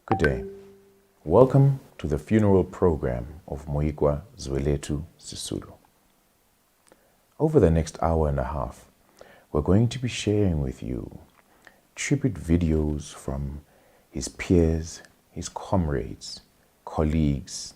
Good day. Welcome to the funeral program of Moyikwa Sisulu. Over the next hour and a half, we're going to be sharing with you tribute videos from his peers, his comrades, colleagues,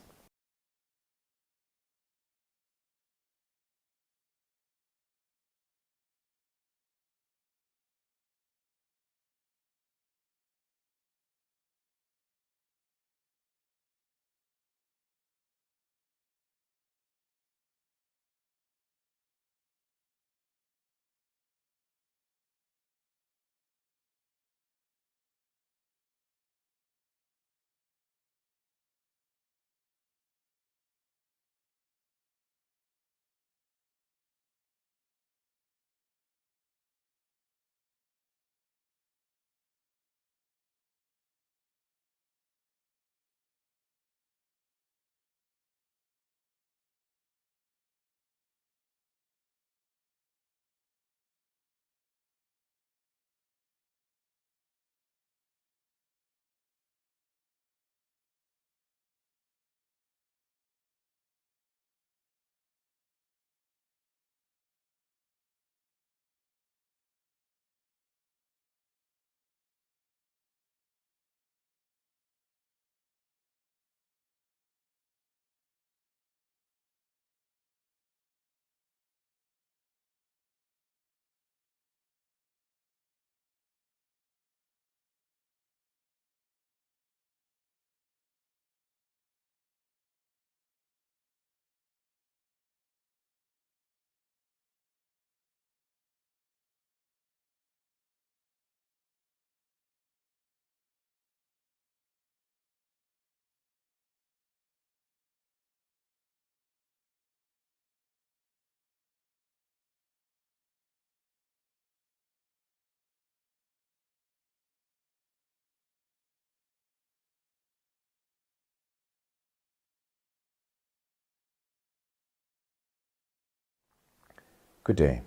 Good day.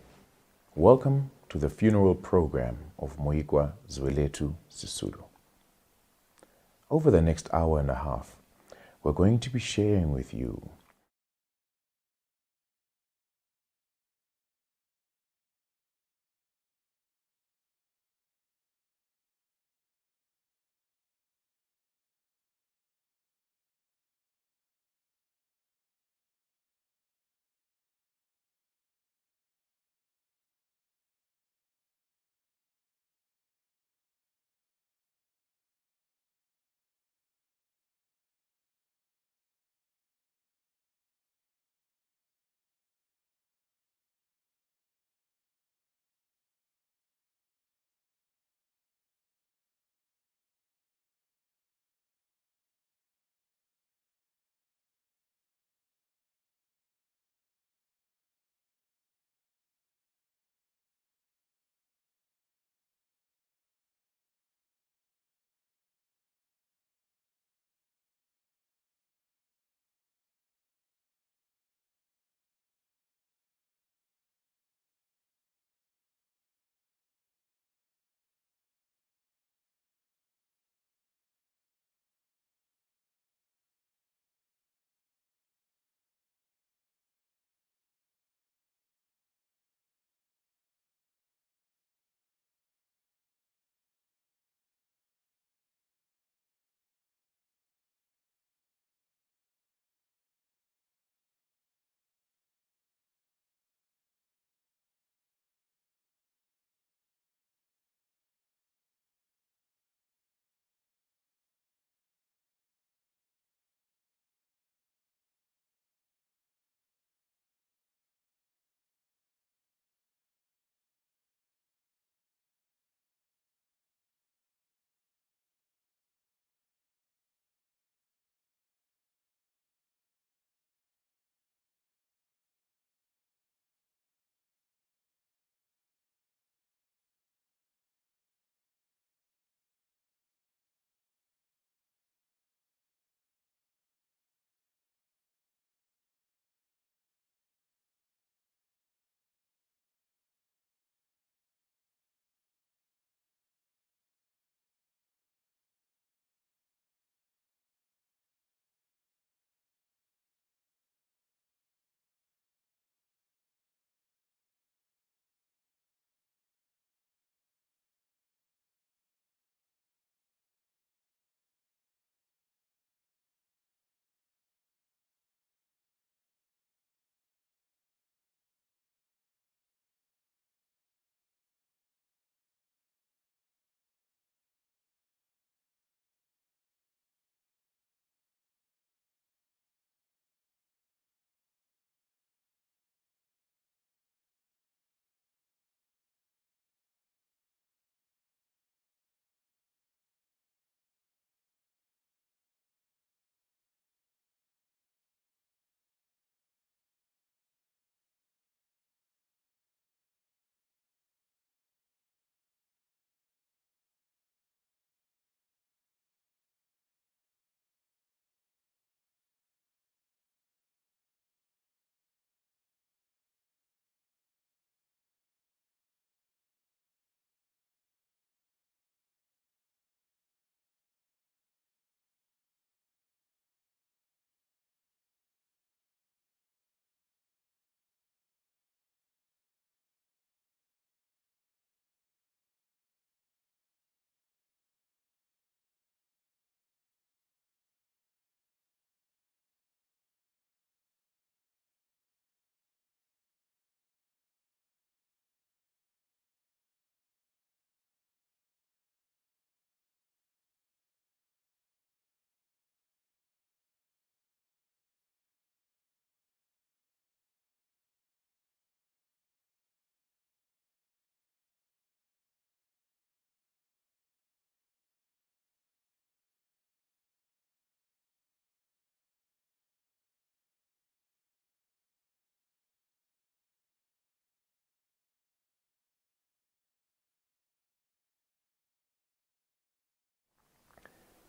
Welcome to the funeral program of Moyikwa Sisulu. Over the next hour and a half, we're going to be sharing with you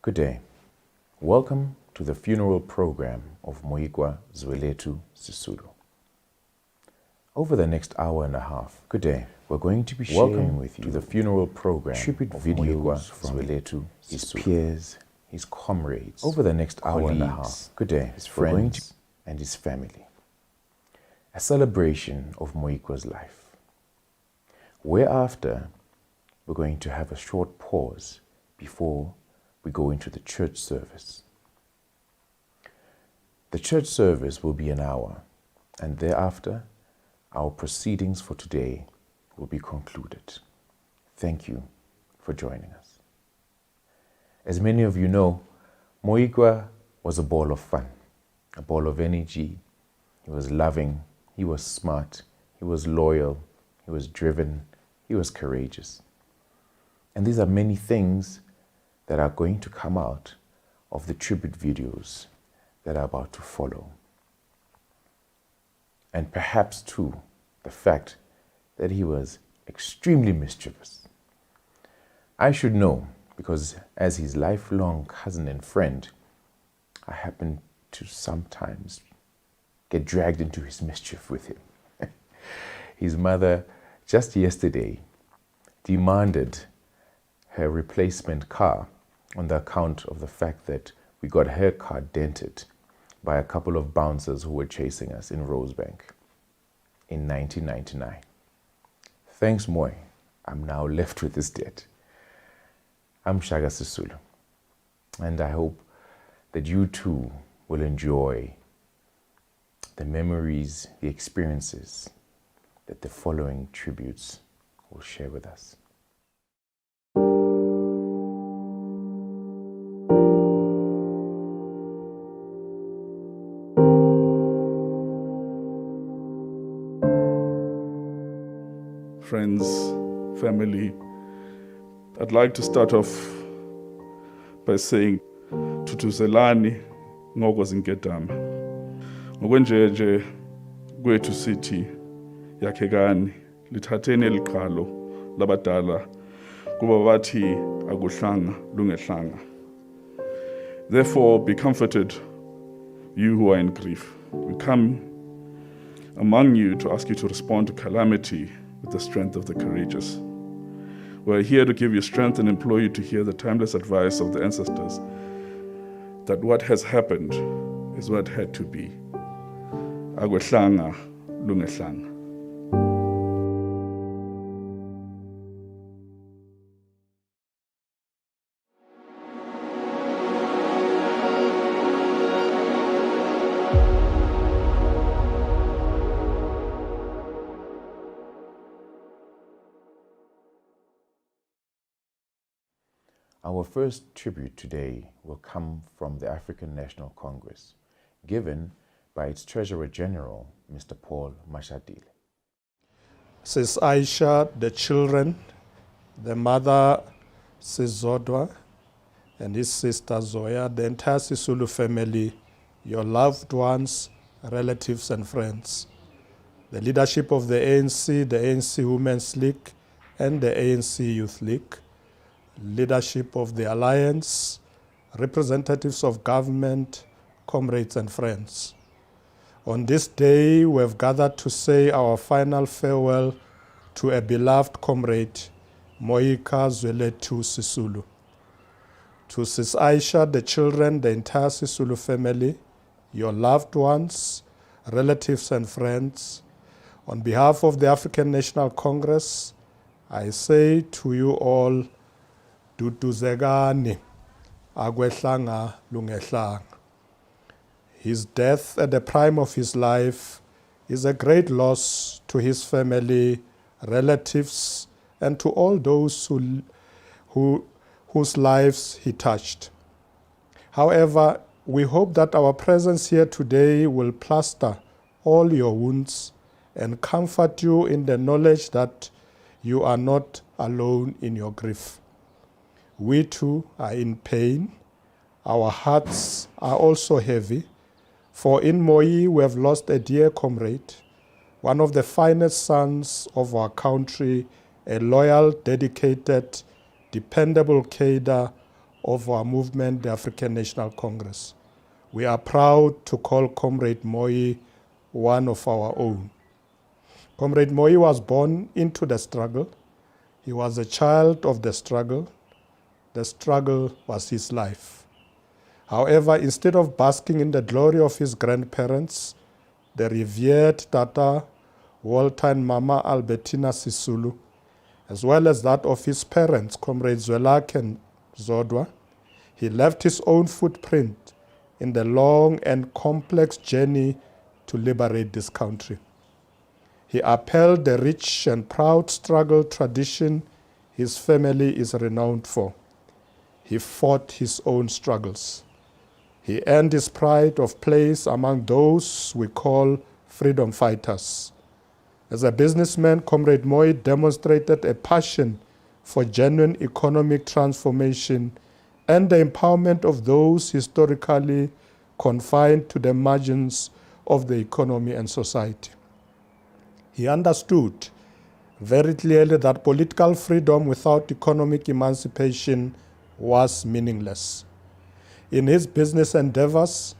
Good day. Welcome to the funeral program of Moyikwa Zweletu Sisulu. Over the next hour and a half, good day, we're going to be sharing with you the funeral program, tribute videos from Zweletu, his peers, his comrades. Over the next hour and a half, good day, his friends and his family. A celebration of Moyikwa's life. Whereafter, we're going to have a short pause before we go into the church service. The church service will be an hour, and thereafter, our proceedings for today will be concluded. Thank you for joining us. As many of you know, Moyikwa was a ball of fun, a ball of energy. He was loving, he was smart, he was loyal, he was driven, he was courageous. And these are many things that are going to come out of the tribute videos that are about to follow. And perhaps too, the fact that he was extremely mischievous. I should know, because as his lifelong cousin and friend, I happen to sometimes get dragged into his mischief with him. His mother, just yesterday, demanded her replacement car on the account of the fact that we got her car dented by a couple of bouncers who were chasing us in Rosebank in 1999. Thanks, Moy. I'm now left with this debt. I'm Shaga Sisulu, and I hope that you too will enjoy the memories, the experiences that the following tributes will share with us. Friends, family, I'd like to start off by saying Tutuzelani ngokuzinketama. Ngokwenjeje kwethu sithi yakhekani lithatheni eliqhalo labadala kuba bathi akuhlanga lungehlanga. Therefore be comforted, you who are in grief. We come among you to ask you to respond to calamity with the strength of the courageous. We're here to give you strength and implore you to hear the timeless advice of the ancestors that what has happened is what had to be. Agwehlanga lungehlanga. Our first tribute today will come from the African National Congress, given by its Treasurer General, Mr. Paul Mashatile. Sis Aisha, the children, the mother, Sis Zodwa, and his sister Zoya, the entire Sisulu family, your loved ones, relatives and friends, the leadership of the ANC Women's League, and the ANC Youth League, leadership of the Alliance, representatives of government, comrades and friends. On this day, we have gathered to say our final farewell to a beloved comrade, Moyikwa Zweletu Sisulu. To Sis Aisha, the children, the entire Sisulu family, your loved ones, relatives and friends, on behalf of the African National Congress, I say to you all, Duduzegani, agwehlanga lungehlanga. His death at the prime of his life is a great loss to his family, relatives, and to all those whose lives he touched. However, we hope that our presence here today will plaster all your wounds and comfort you in the knowledge that you are not alone in your grief. We too are in pain. Our hearts are also heavy, for in Moyi we have lost a dear comrade, one of the finest sons of our country, a loyal, dedicated, dependable cadre of our movement, the African National Congress. We are proud to call Comrade Moyi one of our own. Comrade Moyi was born into the struggle. He was a child of the struggle. The struggle was his life. However, instead of basking in the glory of his grandparents, the revered Tata Walter and Mama Albertina Sisulu, as well as that of his parents, Comrade Zwelakhe and Zodwa, he left his own footprint in the long and complex journey to liberate this country. He upheld the rich and proud struggle tradition his family is renowned for. He fought his own struggles. He earned his pride of place among those we call freedom fighters. As a businessman, Comrade Moyi demonstrated a passion for genuine economic transformation and the empowerment of those historically confined to the margins of the economy and society. He understood very clearly that political freedom without economic emancipation was meaningless. In his business endeavors,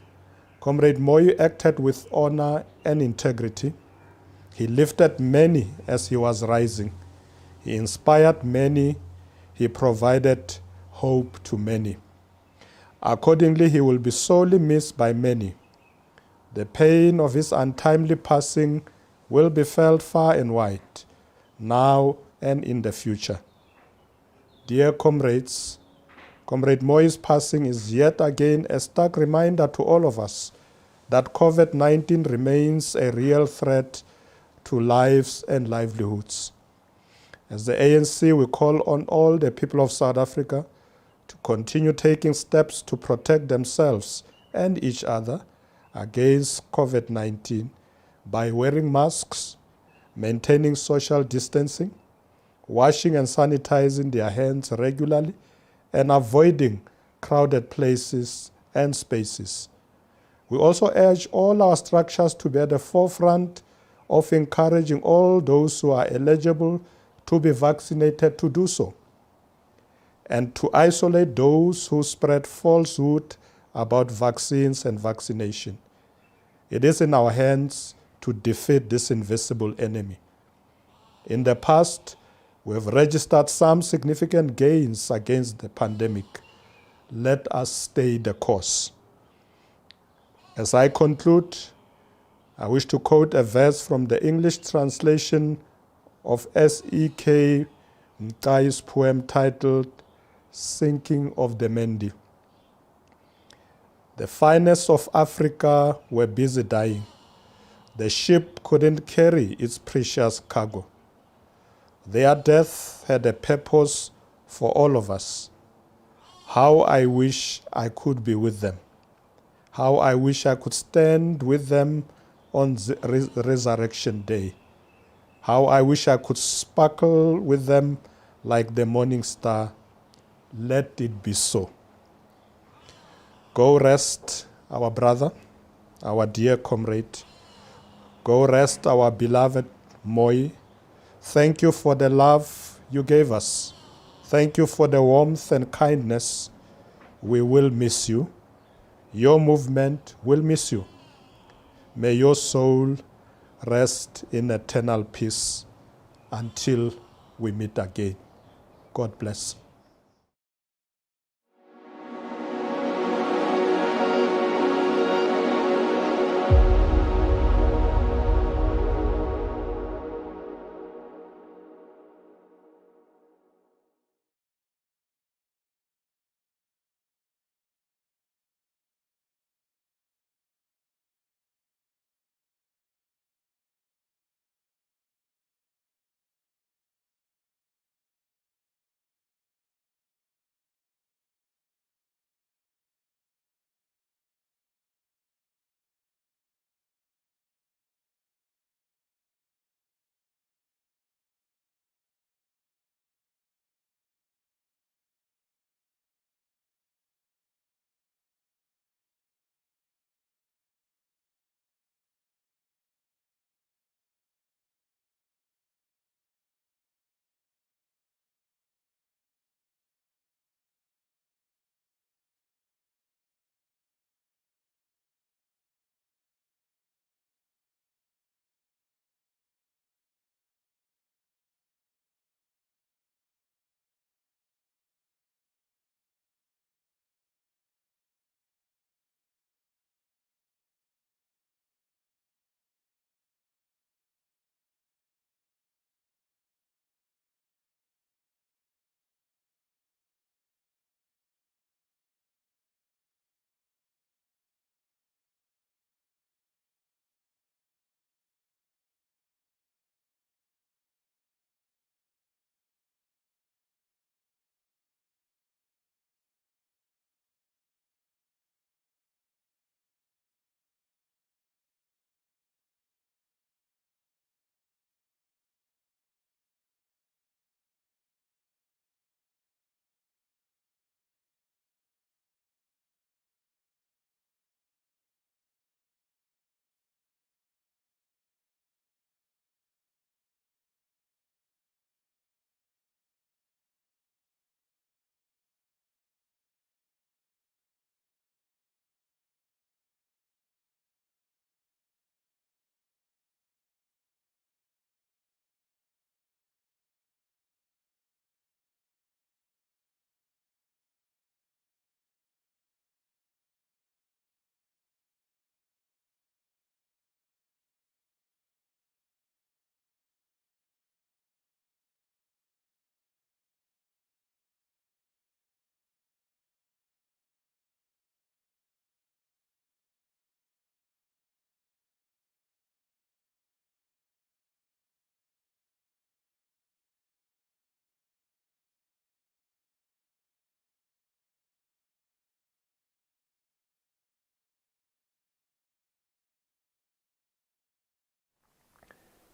Comrade Moyi acted with honor and integrity. He lifted many as he was rising. He inspired many. He provided hope to many. Accordingly, he will be sorely missed by many. The pain of his untimely passing will be felt far and wide, now and in the future. Dear comrades, Comrade Moyi's passing is yet again a stark reminder to all of us that COVID-19 remains a real threat to lives and livelihoods. As the ANC, we call on all the people of South Africa to continue taking steps to protect themselves and each other against COVID-19 by wearing masks, maintaining social distancing, washing and sanitizing their hands regularly, and avoiding crowded places and spaces. We also urge all our structures to be at the forefront of encouraging all those who are eligible to be vaccinated to do so, and to isolate those who spread falsehood about vaccines and vaccination. It is in our hands to defeat this invisible enemy. In the past, we have registered some significant gains against the pandemic. Let us stay the course. As I conclude, I wish to quote a verse from the English translation of S.E.K. Mqai's poem titled Sinking of the Mendi. The finest of Africa were busy dying. The ship couldn't carry its precious cargo. Their death had a purpose for all of us. How I wish I could be with them. How I wish I could stand with them on the resurrection day. How I wish I could sparkle with them like the morning star. Let it be so. Go rest, our brother, our dear comrade. Go rest, our beloved Moyi. Thank you for the love you gave us. Thank you for the warmth and kindness. We will miss you. Your movement will miss you. May your soul rest in eternal peace until we meet again. God bless.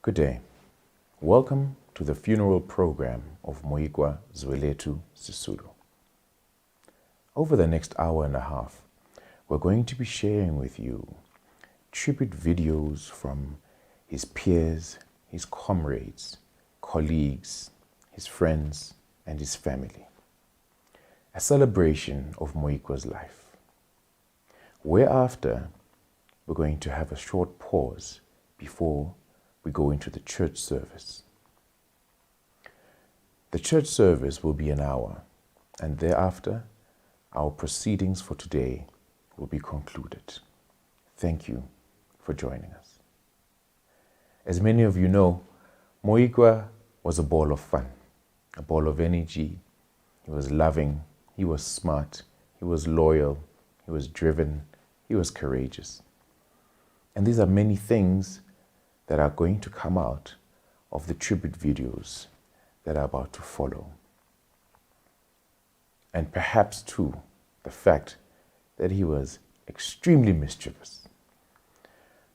Good day. Welcome to the funeral program of Moyikwa Sisulu. Over the next hour and a half, we're going to be sharing with you tribute videos from his peers, his comrades, colleagues, his friends, and his family. A celebration of Moyikwa's life. Whereafter, we're going to have a short pause before we go into the church service. The church service will be an hour, and thereafter, our proceedings for today will be concluded. Thank you for joining us. As many of you know, Moyikwa was a ball of fun, a ball of energy. He was loving, he was smart, he was loyal, he was driven, he was courageous. And these are many things that are going to come out of the tribute videos that are about to follow. And perhaps too, the fact that he was extremely mischievous.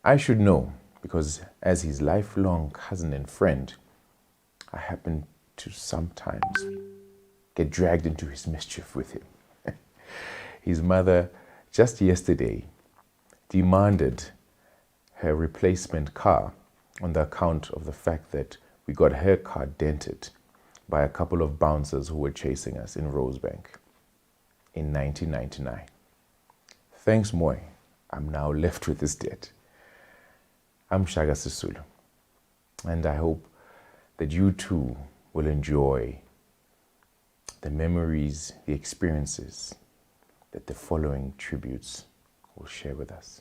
I should know, because as his lifelong cousin and friend, I happen to sometimes get dragged into his mischief with him. His mother, just yesterday, demanded her replacement car on the account of the fact that we got her car dented by a couple of bouncers who were chasing us in Rosebank in 1999. Thanks, Moy. I'm now left with this debt. I'm Shaga Sisulu, and I hope that you too will enjoy the memories, the experiences that the following tributes will share with us.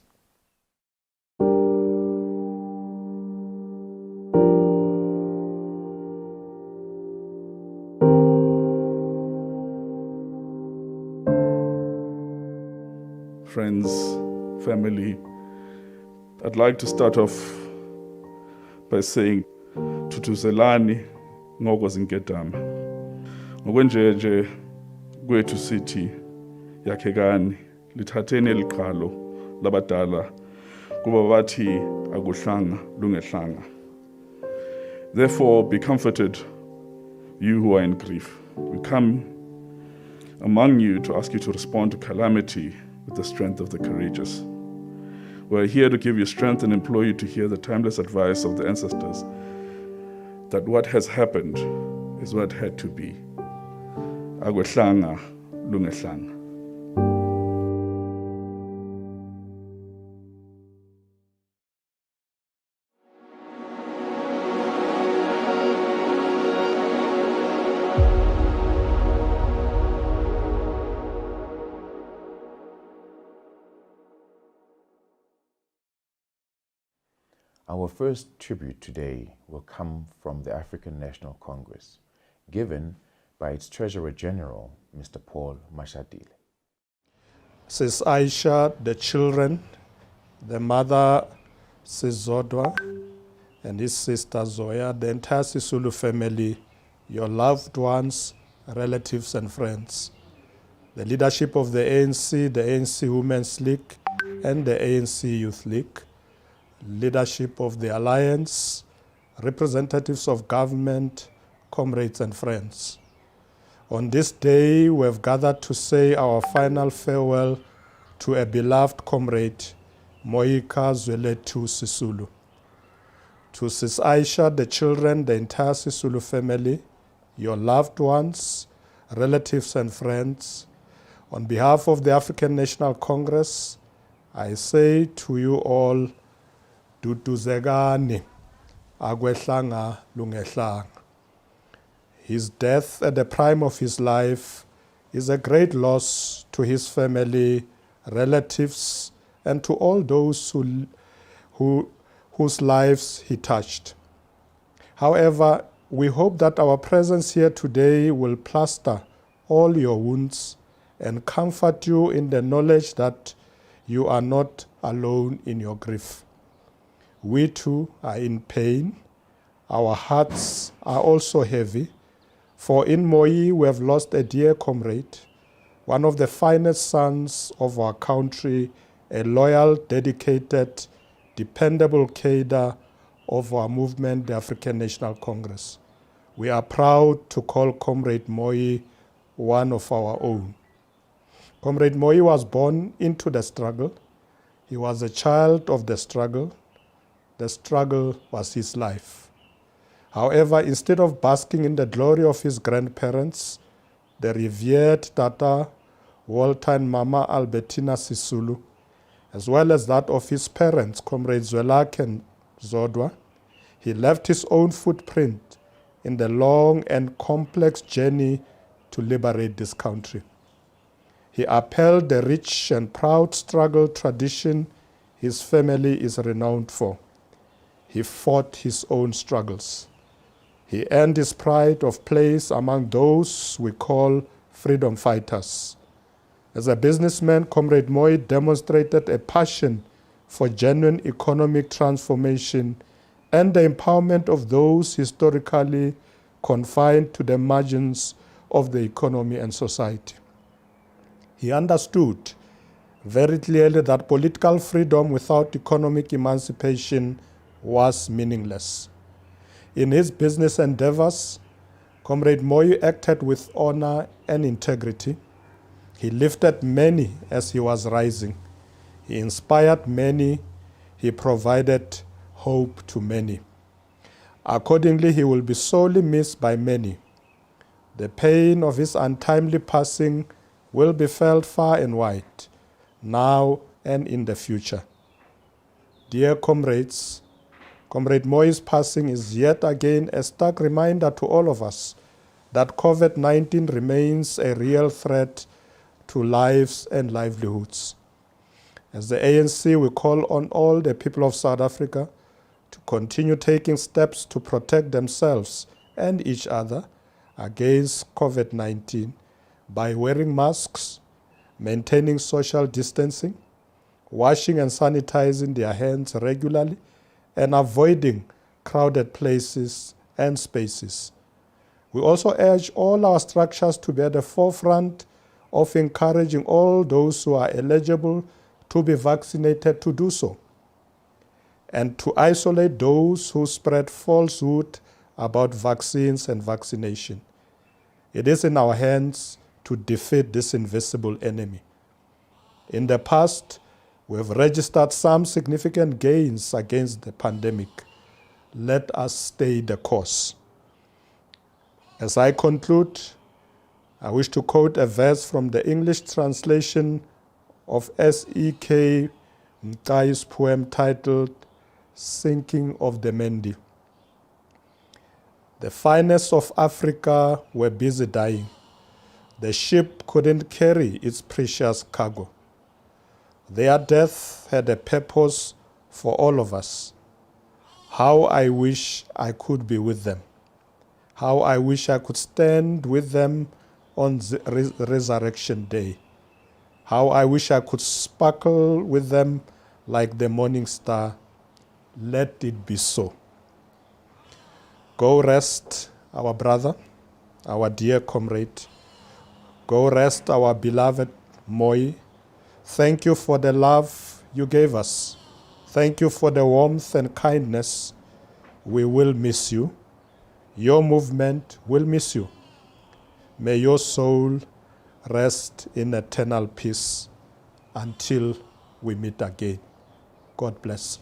Friends, family, I'd like to start off by saying Tutuzelani ngoko zinketama. Ngokwenjeje kwethu sithi yakhekani lithatheni eliqhalo labadala kuba bathi akuhlanga lungehlanga. Therefore be comforted, you who are in grief. We come among you to ask you to respond to calamity with the strength of the courageous. We are here to give you strength and implore you to hear the timeless advice of the ancestors that what has happened is what had to be. Agwehlanga lungehlanga. Our first tribute today will come from the African National Congress, given by its Treasurer General, Mr. Paul Mashatile. Sis Aisha, the children, the mother, Sizodwa, and his sister Zoya, the entire Sisulu family, your loved ones, relatives and friends, the leadership of the ANC Women's League, and the ANC Youth League, leadership of the Alliance, representatives of government, comrades and friends. On this day, we have gathered to say our final farewell to a beloved comrade, Moyikwa Sisulu. To Sis Aisha, the children, the entire Sisulu family, your loved ones, relatives and friends, on behalf of the African National Congress, I say to you all, Duduzekani, agwehlanga lungehlanga. His death at the prime of his life is a great loss to his family, relatives, and to all those whose lives he touched. However, we hope that our presence here today will plaster all your wounds and comfort you in the knowledge that you are not alone in your grief. We too are in pain. Our hearts are also heavy, for in Moyi we have lost a dear comrade, one of the finest sons of our country, a loyal, dedicated, dependable cadre of our movement, the African National Congress. We are proud to call Comrade Moyi one of our own. Comrade Moyi was born into the struggle. He was a child of the struggle. The struggle was his life. However, instead of basking in the glory of his grandparents, the revered Tata Walter and Mama Albertina Sisulu, as well as that of his parents, Comrade Zwelakhe and Zodwa, he left his own footprint in the long and complex journey to liberate this country. He upheld the rich and proud struggle tradition his family is renowned for. He fought his own struggles. He earned his pride of place among those we call freedom fighters. As a businessman, Comrade Moyi demonstrated a passion for genuine economic transformation and the empowerment of those historically confined to the margins of the economy and society. He understood very clearly that political freedom without economic emancipation was meaningless. In his business endeavors, Comrade Moyi acted with honor and integrity. He lifted many as he was rising. He inspired many. He provided hope to many. Accordingly, he will be sorely missed by many. The pain of his untimely passing will be felt far and wide, now and in the future. Dear comrades, Comrade Moyi's passing is yet again a stark reminder to all of us that COVID-19 remains a real threat to lives and livelihoods. As the ANC, we call on all the people of South Africa to continue taking steps to protect themselves and each other against COVID-19 by wearing masks, maintaining social distancing, washing and sanitizing their hands regularly, and avoiding crowded places and spaces. We also urge all our structures to be at the forefront of encouraging all those who are eligible to be vaccinated to do so, and to isolate those who spread falsehood about vaccines and vaccination. It is in our hands to defeat this invisible enemy. In the past, we have registered some significant gains against the pandemic. Let us stay the course. As I conclude, I wish to quote a verse from the English translation of S.E.K. Mqai's poem titled Sinking of the Mendi. The finest of Africa were busy dying. The ship couldn't carry its precious cargo. Their death had a purpose for all of us. How I wish I could be with them. How I wish I could stand with them on the resurrection day. How I wish I could sparkle with them like the morning star. Let it be so. Go rest, our brother, our dear comrade. Go rest, our beloved Moyi. Thank you for the love you gave us. Thank you for the warmth and kindness. We will miss you. Your movement will miss you. May your soul rest in eternal peace until we meet again. God bless.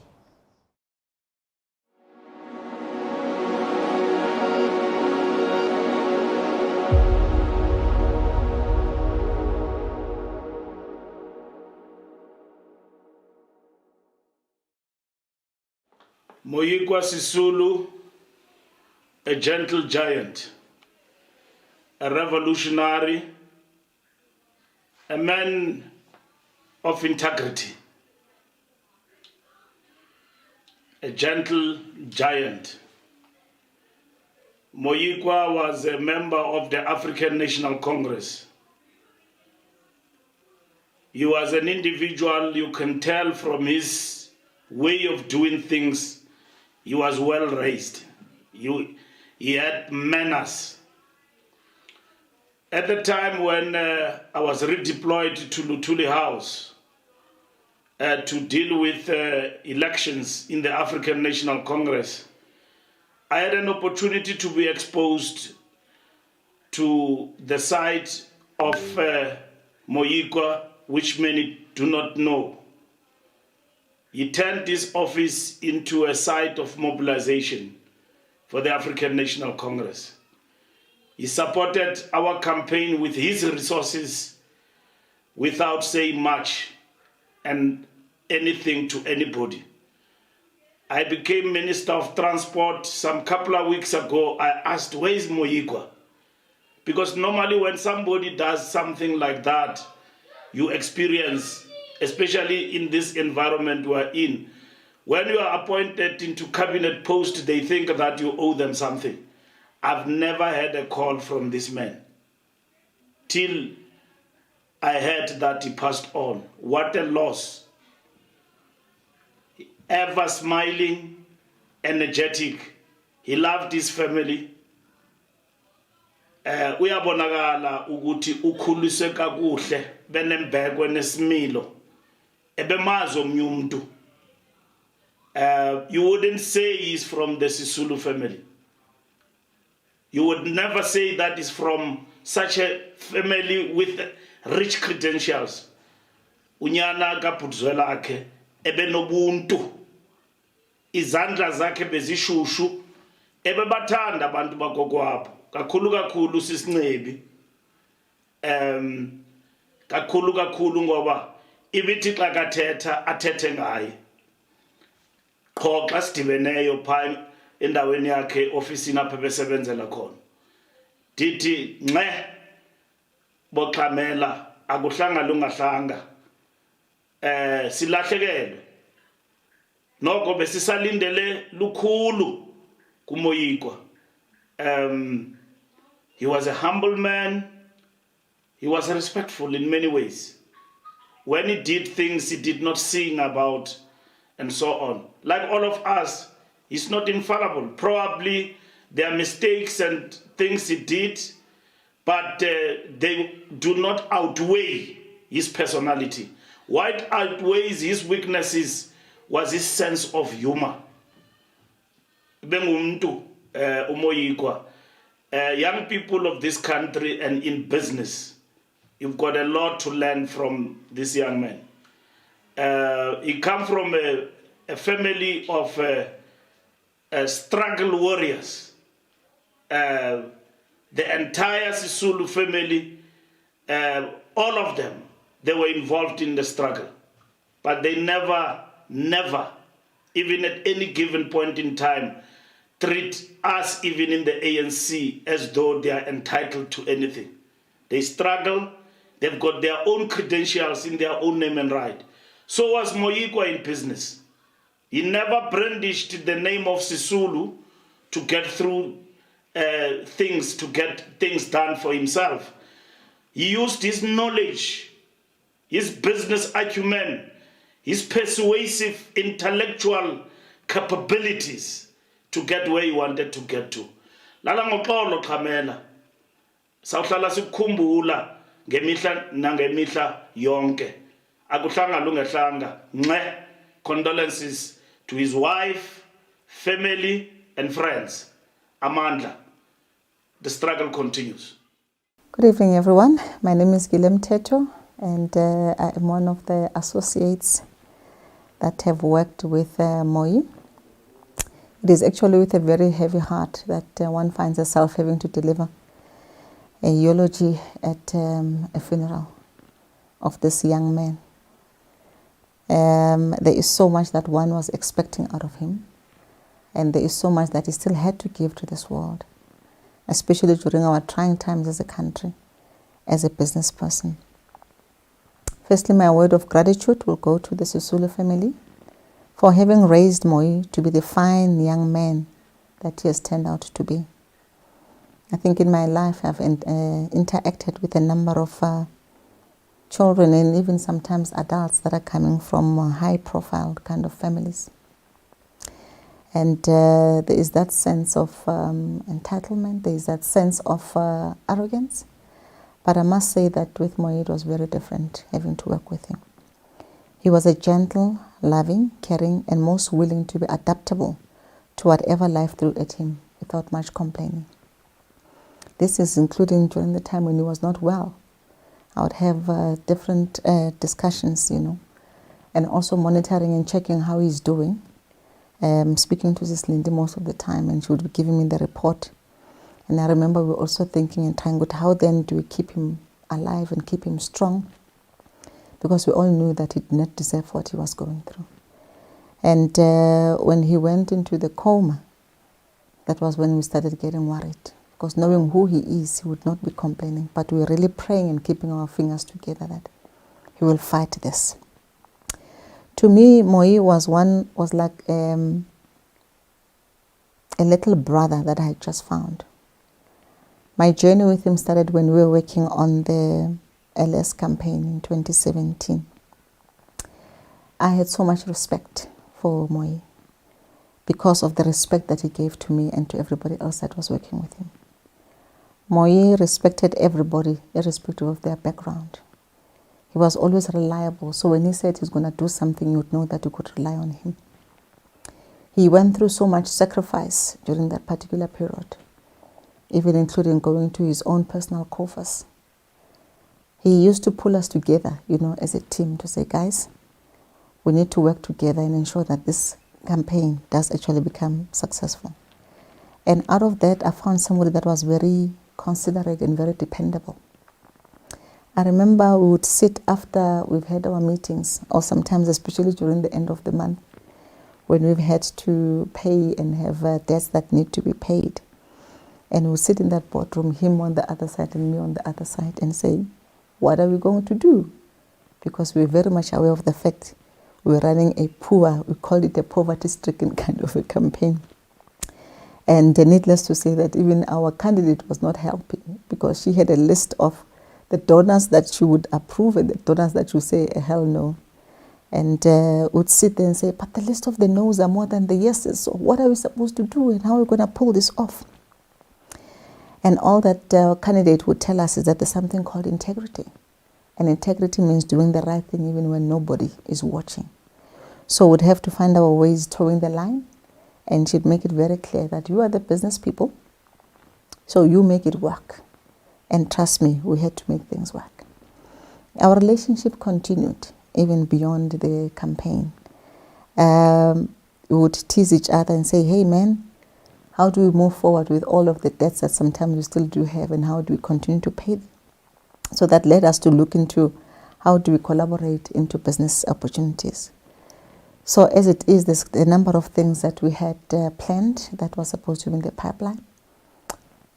Moyikwa Sisulu, a gentle giant, a revolutionary, a man of integrity, a gentle giant. Moyikwa was a member of the African National Congress. He was an individual, you can tell from his way of doing things, he was well raised. He had manners. At the time when I was redeployed to Lutuli House, to deal with elections in the African National Congress, I had an opportunity to be exposed to the site of Moyikwa, which many do not know. He turned this office into a site of mobilization for the African National Congress. He supported our campaign with his resources without saying much and anything to anybody. I became Minister of Transport some couple of weeks ago. I asked, where is Moyikwa? Because normally when somebody does something like that, you experience, especially in this environment we're in, when you are appointed into cabinet post, they think that you owe them something. I've never had a call from this man till I heard that he passed on. What a loss. Ever smiling, energetic. He loved his family. Uyabonakala ukuthi ukhuliswe kakuhle benembeko nesimilo ebemazi omnye umuntu. You wouldn't say he's from the Sisulu family. You would never say that is from such a family with rich credentials. Unyana kaPhudzwela akhe ebenobuntu. Izandla zakhe bezishushu ebebathanda abantu bakokwabo. Kakhulu sisiNcebi. Kakhulu ngoba ibithi xa kathetha athethe ngaye. Qho xa sidibeneyo phaa endaweni yakhe ofisini apha besebenzela khona. Dithi nxe boxamela akuhlanga lungahlanga. Silahlekelwe. Noko besisalindele lukhulu kuMoyikwa. He was a humble man. He was respectful in many ways. When he did things he did not sing about and so on. Like all of us, he's not infallible. Probably there are mistakes and things he did, but they do not outweigh his personality. What outweighs his weaknesses was his sense of humor. Bengumuntu uMoyikwa. Young people of this country and in business, you've got a lot to learn from this young man. He comes from a family of struggle warriors. The entire Sisulu family, all of them, they were involved in the struggle. But they never, even at any given point in time, treat us, even in the ANC, as though they are entitled to anything. They struggle. They've got their own credentials in their own name and right. So was Moyikwa in business. He never brandished the name of Sisulu to get through things, to get things done for himself. He used his knowledge, his business acumen, his persuasive intellectual capabilities to get where he wanted to get to. Lala ngoxolo Xhamela. Sawuhlala sikukhumbula ngemihla nangemihla yonke. Akuhlanga lungehlanga. Nxe condolences to his wife, family and friends. Amandla. The struggle continues. Good evening, everyone. My name is Gilem Teto, and I am one of the associates that have worked with Moyi. It is actually with a very heavy heart that one finds herself having to deliver a eulogy at a funeral of this young man. There is so much that one was expecting out of him, and there is so much that he still had to give to this world, especially during our trying times as a country, as a business person. Firstly, my word of gratitude will go to the Sisulu family for having raised Moyi to be the fine young man that he has turned out to be. I think in my life I've interacted with a number of children and even sometimes adults that are coming from high-profile kind of families. And there is that sense of entitlement, there is that sense of arrogance. But I must say that with Moyi it was very different having to work with him. He was a gentle, loving, caring, and most willing to be adaptable to whatever life threw at him without much complaining. This is including during the time when he was not well. I would have different discussions, and also monitoring and checking how he's doing. Speaking to Sis Lindy most of the time, and she would be giving me the report. And I remember we were also thinking and trying, how then do we keep him alive and keep him strong? Because we all knew that he did not deserve what he was going through. And when he went into the coma, that was when we started getting worried. Because knowing who he is, he would not be complaining. But we were really praying and keeping our fingers together that he will fight this. To me, Moyi was like a little brother that I had just found. My journey with him started when we were working on the LS campaign in 2017. I had so much respect for Moyi because of the respect that he gave to me and to everybody else that was working with him. Moyi respected everybody, irrespective of their background. He was always reliable, so when he said he's going to do something, you would know that you could rely on him. He went through so much sacrifice during that particular period, even including going to his own personal coffers. He used to pull us together, as a team to say, guys, we need to work together and ensure that this campaign does actually become successful. And out of that, I found somebody that was very considerate and very dependable. I remember we would sit after we've had our meetings, or sometimes especially during the end of the month, when we've had to pay and have debts that need to be paid. And we'll sit in that boardroom, him on the other side and me on the other side, and say, what are we going to do? Because we're very much aware of the fact we're running we call it a poverty-stricken kind of a campaign. And needless to say that even our candidate was not helping, because she had a list of the donors that she would approve and the donors that she would say, hell no. And would sit there and say, but the list of the no's are more than the yeses, so what are we supposed to do and how are we going to pull this off? And all that candidate would tell us is that there's something called integrity. And integrity means doing the right thing even when nobody is watching. So we'd have to find our ways towing the line, and she'd make it very clear that you are the business people, so you make it work. And trust me, we had to make things work. Our relationship continued even beyond the campaign. We would tease each other and say, hey man, how do we move forward with all of the debts that sometimes we still do have, and how do we continue to pay them? So that led us to look into how do we collaborate into business opportunities. So as it is, there's a number of things that we had planned that was supposed to be in the pipeline.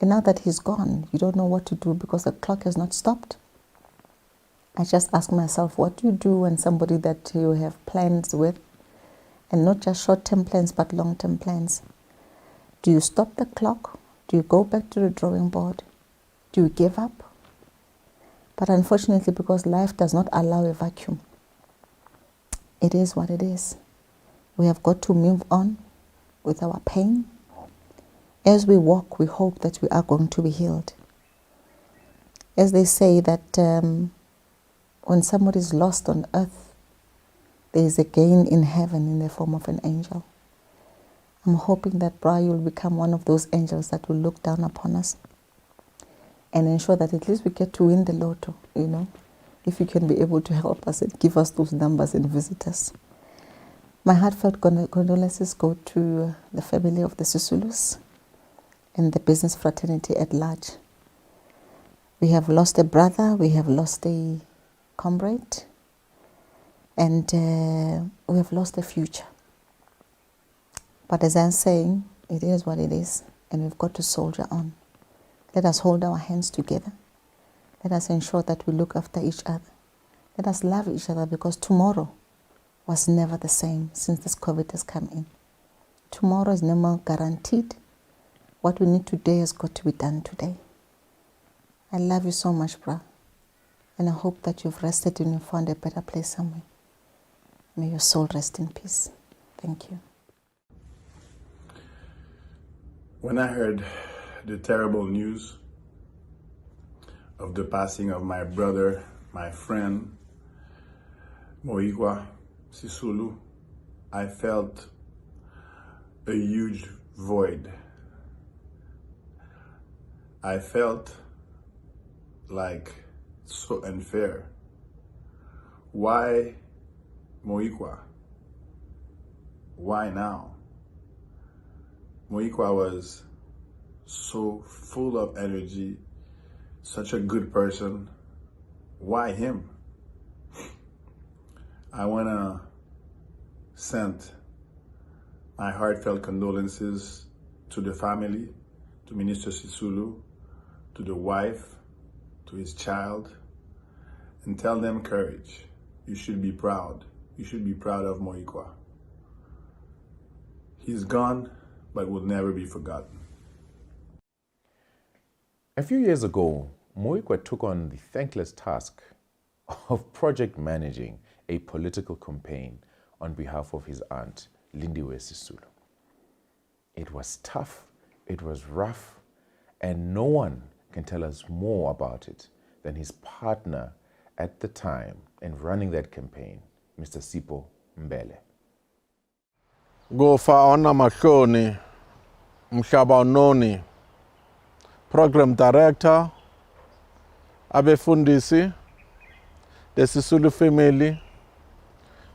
And now that he's gone, you don't know what to do because the clock has not stopped. I just ask myself, what do you do when somebody that you have plans with, and not just short-term plans, but long-term plans? Do you stop the clock? Do you go back to the drawing board? Do you give up? But unfortunately, because life does not allow a vacuum, it is what it is. We have got to move on with our pain. As we walk, we hope that we are going to be healed. As they say that when somebody is lost on earth, there is a gain in heaven in the form of an angel. I'm hoping that, Bra, you will become one of those angels that will look down upon us and ensure that at least we get to win the lotto, if you can be able to help us and give us those numbers and visit us. My heartfelt condolences go to the family of the Sisulus and the business fraternity at large. We have lost a brother, we have lost a comrade, and we have lost a future. But as I'm saying, it is what it is, and we've got to soldier on. Let us hold our hands together. Let us ensure that we look after each other. Let us love each other, because tomorrow was never the same since this COVID has come in. Tomorrow is no more guaranteed. What we need today has got to be done today. I love you so much, bro. And I hope that you've rested and you found a better place somewhere. May your soul rest in peace. Thank you. When I heard the terrible news of the passing of my brother, my friend, Moyikwa, Sisulu, I felt a huge void. I felt like so unfair. Why Moyikwa? Why now? Moyikwa was so full of energy, such a good person. Why him? I want to send my heartfelt condolences to the family, to Minister Sisulu, to the wife, to his child, and tell them courage. You should be proud. You should be proud of Moyikwa. He's gone, but will never be forgotten. A few years ago, Moyikwa took on the thankless task of project managing a political campaign on behalf of his aunt, Lindiwe Sisulu. It was tough, it was rough, and no one can tell us more about it than his partner at the time in running that campaign, Mr. Sipho Mbele. Gofa ona mahloni, mhlaba noni, program director, abefundisi, the Sisulu family,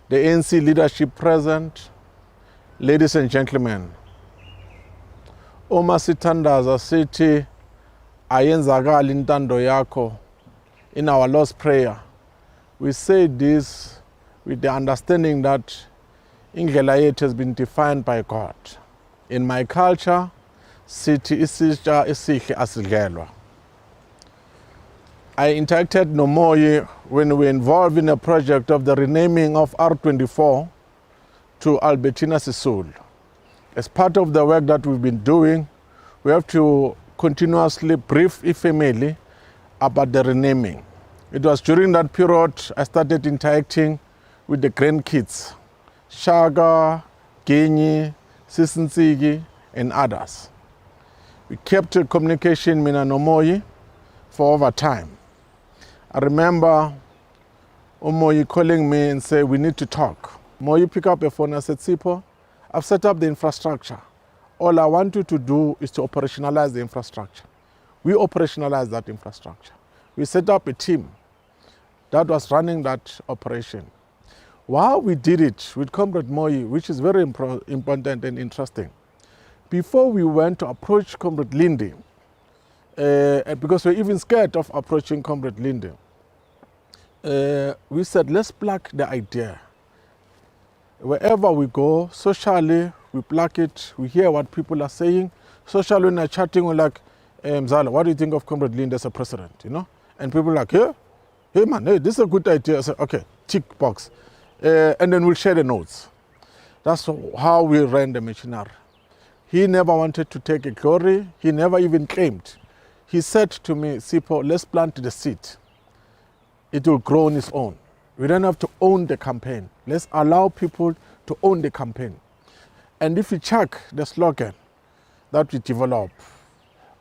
the ANC leadership present, ladies and gentlemen. Uma sithandaza sithi ayenzakala intando yakho in our Lord's Prayer. We say this with the understanding that indlela yethu has been defined by God. In my culture, sithi isitsha esihle asidlelwa. I interacted no Moyi when we were involved in a project of the renaming of R24 to Albertina Sisulu. As part of the work that we've been doing, we have to continuously brief the family about the renaming. It was during that period I started interacting with the grandkids, Shaga, Genyi, Sisinsigi, and others. We kept communication with Moyi for over time. I remember Moyi calling me and say, we need to talk. Moyi pick up the phone and said, Sipho, I've set up the infrastructure. All I want you to do is to operationalize the infrastructure. We operationalized that infrastructure. We set up a team that was running that operation. While we did it with Comrade Moyi, which is very important and interesting, before we went to approach Comrade Lindy, because we're even scared of approaching Comrade Lindy, we said, let's plug the idea. Wherever we go, socially, we plug it, we hear what people are saying. Socially, when they're chatting, we're like, Mzala, what do you think of Comrade Lindy as a president, you know? And people are like, hey man, hey, this is a good idea. I said, okay, tick box. And then we'll share the notes. That's how we ran the machinery. He never wanted to take a glory. He never even claimed. He said to me, Sipho, let's plant the seed. It will grow on its own. We don't have to own the campaign. Let's allow people to own the campaign. And if you check the slogan that we developed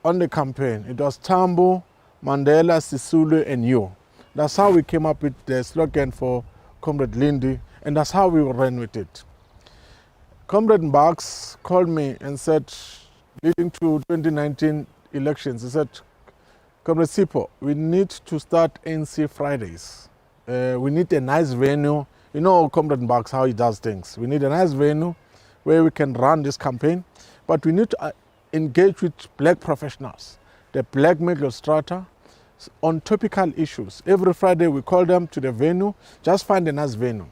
on the campaign, it was Tambo, Mandela, Sisulu, and you. That's how we came up with the slogan for Comrade Lindy, and that's how we ran with it. Comrade Mbax called me and said, leading to 2019 elections, he said, Comrade Sipho, we need to start ANC Fridays. We need a nice venue. You know, Comrade Mbax, how he does things. We need a nice venue where we can run this campaign, but we need to engage with black professionals, the black middle strata, on topical issues. Every Friday we call them to the venue, just find a nice venue.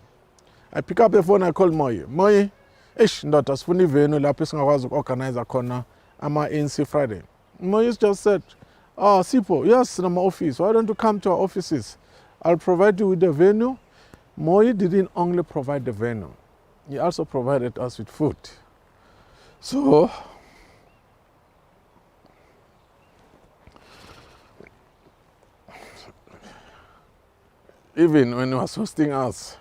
I pick up the phone, I call Moyi. Moyi, ndoda sifuna venue lapho singakwazi uku-organize khona ama-ANC Friday. Moyi just said, Sipho, yes, in my office. Why don't you come to our offices? I'll provide you with the venue. Moyi didn't only provide the venue. He also provided us with food. So, even when he was hosting us,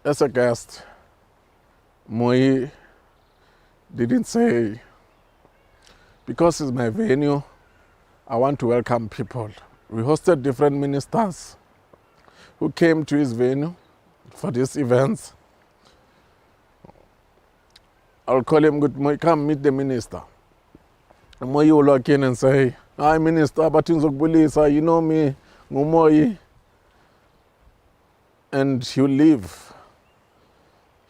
as a guest, Moyi didn't say, because it's my venue, I want to welcome people. We hosted different ministers who came to his venue for these events. I'll call him, good Moyi, come meet the minister. And Moyi will walk in and say, hi minister, Batinzokbulisa, you know me, Ngumoyi. And he'll leave.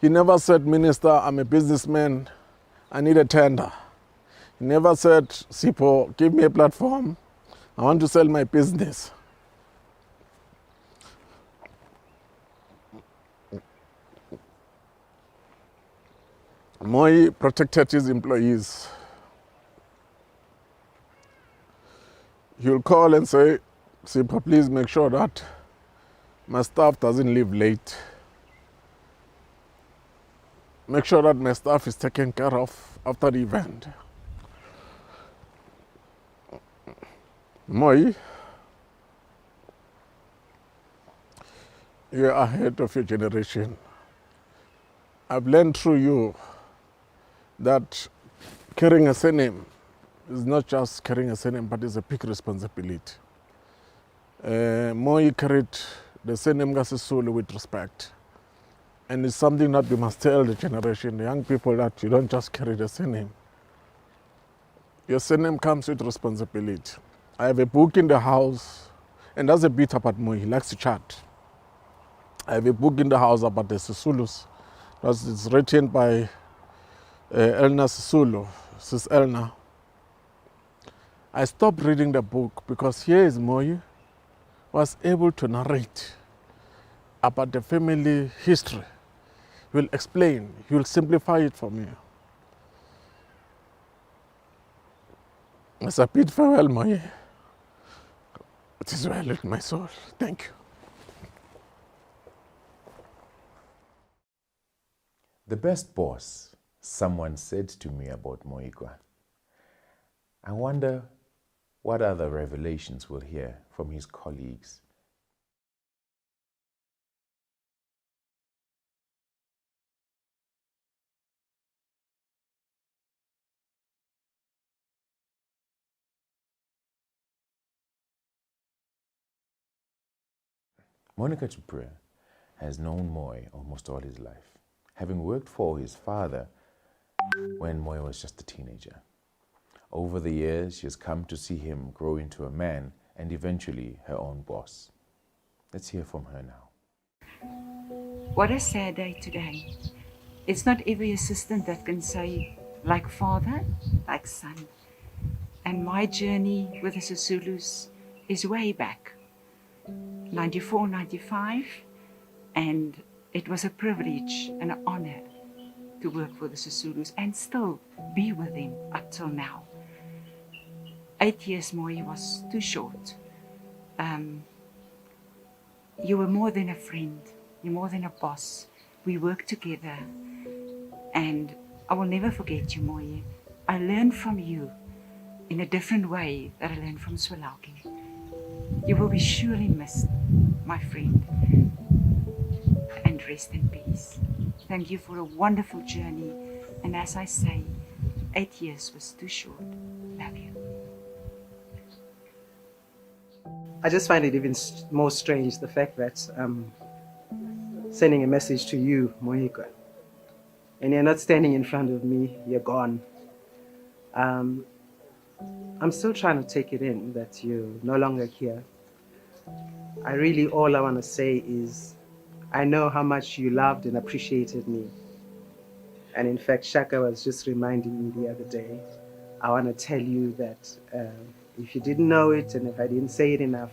He never said, minister, I'm a businessman, I need a tender. He never said, Sipo, give me a platform, I want to sell my business. Moyi protected his employees. He'll call and say, Sipo, please make sure that my staff doesn't leave late. Make sure that my staff is taken care of after the event. Moyi, you're ahead of your generation. I've learned through you that carrying a surname is not just carrying a surname, but it's a big responsibility. Moyi carried the surname Sisulu with respect. And it's something that we must tell the generation, the young people, that you don't just carry the surname. Your surname comes with responsibility. I have a book in the house, and that's a bit about Moyi. He likes to chat. I have a book in the house about the Sisulus. It's written by Elna Sisulu, Sis Elna. I stopped reading the book because here is Moyi was able to narrate about the family history. He will explain, he will simplify it for me. As I bid farewell, Moyi, it is well with my soul. Thank you. The best boss, someone said to me about Moyikwa. I wonder what other revelations we'll hear from his colleagues. Monica Chupre has known Moy almost all his life, having worked for his father when Moy was just a teenager. Over the years, she has come to see him grow into a man and eventually her own boss. Let's hear from her now. What a sad day today. It's not every assistant that can say, like father, like son. And my journey with the Sisulus is way back, 94, 95, and it was a privilege and an honor to work for the Sisulus and still be with them up till now. 8 years more, was too short. You were more than a friend, you're more than a boss. We worked together, and I will never forget you, Moyi. I learned from you in a different way that I learned from Swalaki. You will be surely missed, my friend, and rest in peace. Thank you for a wonderful journey, and as I say, 8 years was too short. Love you. I just find it even more strange, the fact that sending a message to you, Moyikwa, and you're not standing in front of me, you're gone. I'm still trying to take it in that you're no longer here. All I want to say is, I know how much you loved and appreciated me. And in fact, Shaka was just reminding me the other day, I want to tell you that if you didn't know it and if I didn't say it enough,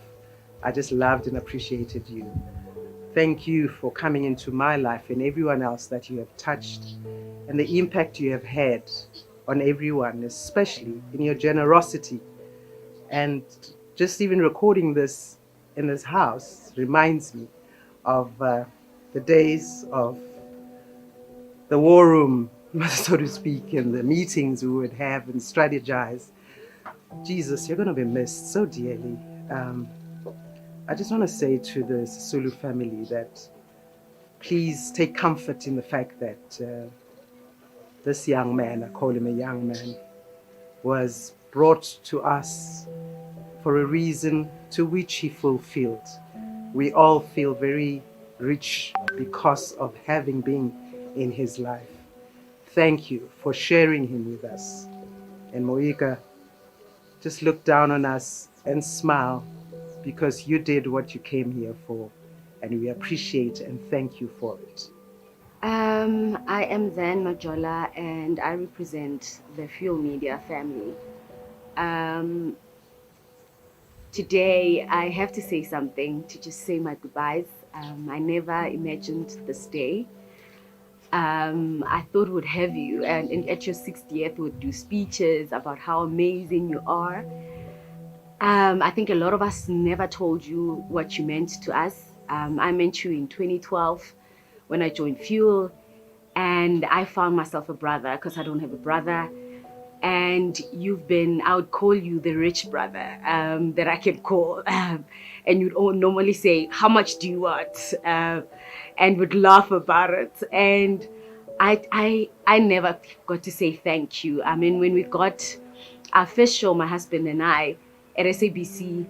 I just loved and appreciated you. Thank you for coming into my life and everyone else that you have touched, and the impact you have had on everyone, especially in your generosity. And just even recording this in this house reminds me of the days of the war room, so to speak, and the meetings we would have and strategize. Jesus, you're going to be missed so dearly. I just want to say to the Sisulu family that please take comfort in the fact that this young man, I call him a young man, was brought to us for a reason to which he fulfilled. We all feel very rich because of having been in his life. Thank you for sharing him with us. And Moyika, just look down on us and smile because you did what you came here for, and we appreciate and thank you for it. I am Zan Majola and I represent the Fuel Media family. Today I have to say something to just say my goodbyes. I never imagined this day. I thought would have you and at your 60th would do speeches about how amazing you are. I think a lot of us never told you what you meant to us. I met you in 2012 when I joined Fuel, and I found myself a brother because I don't have a brother. And you've been, I would call you the rich brother that I can call. And you'd all normally say, how much do you want? And would laugh about it. And I never got to say thank you. I mean, when we got our first show, my husband and I, at SABC,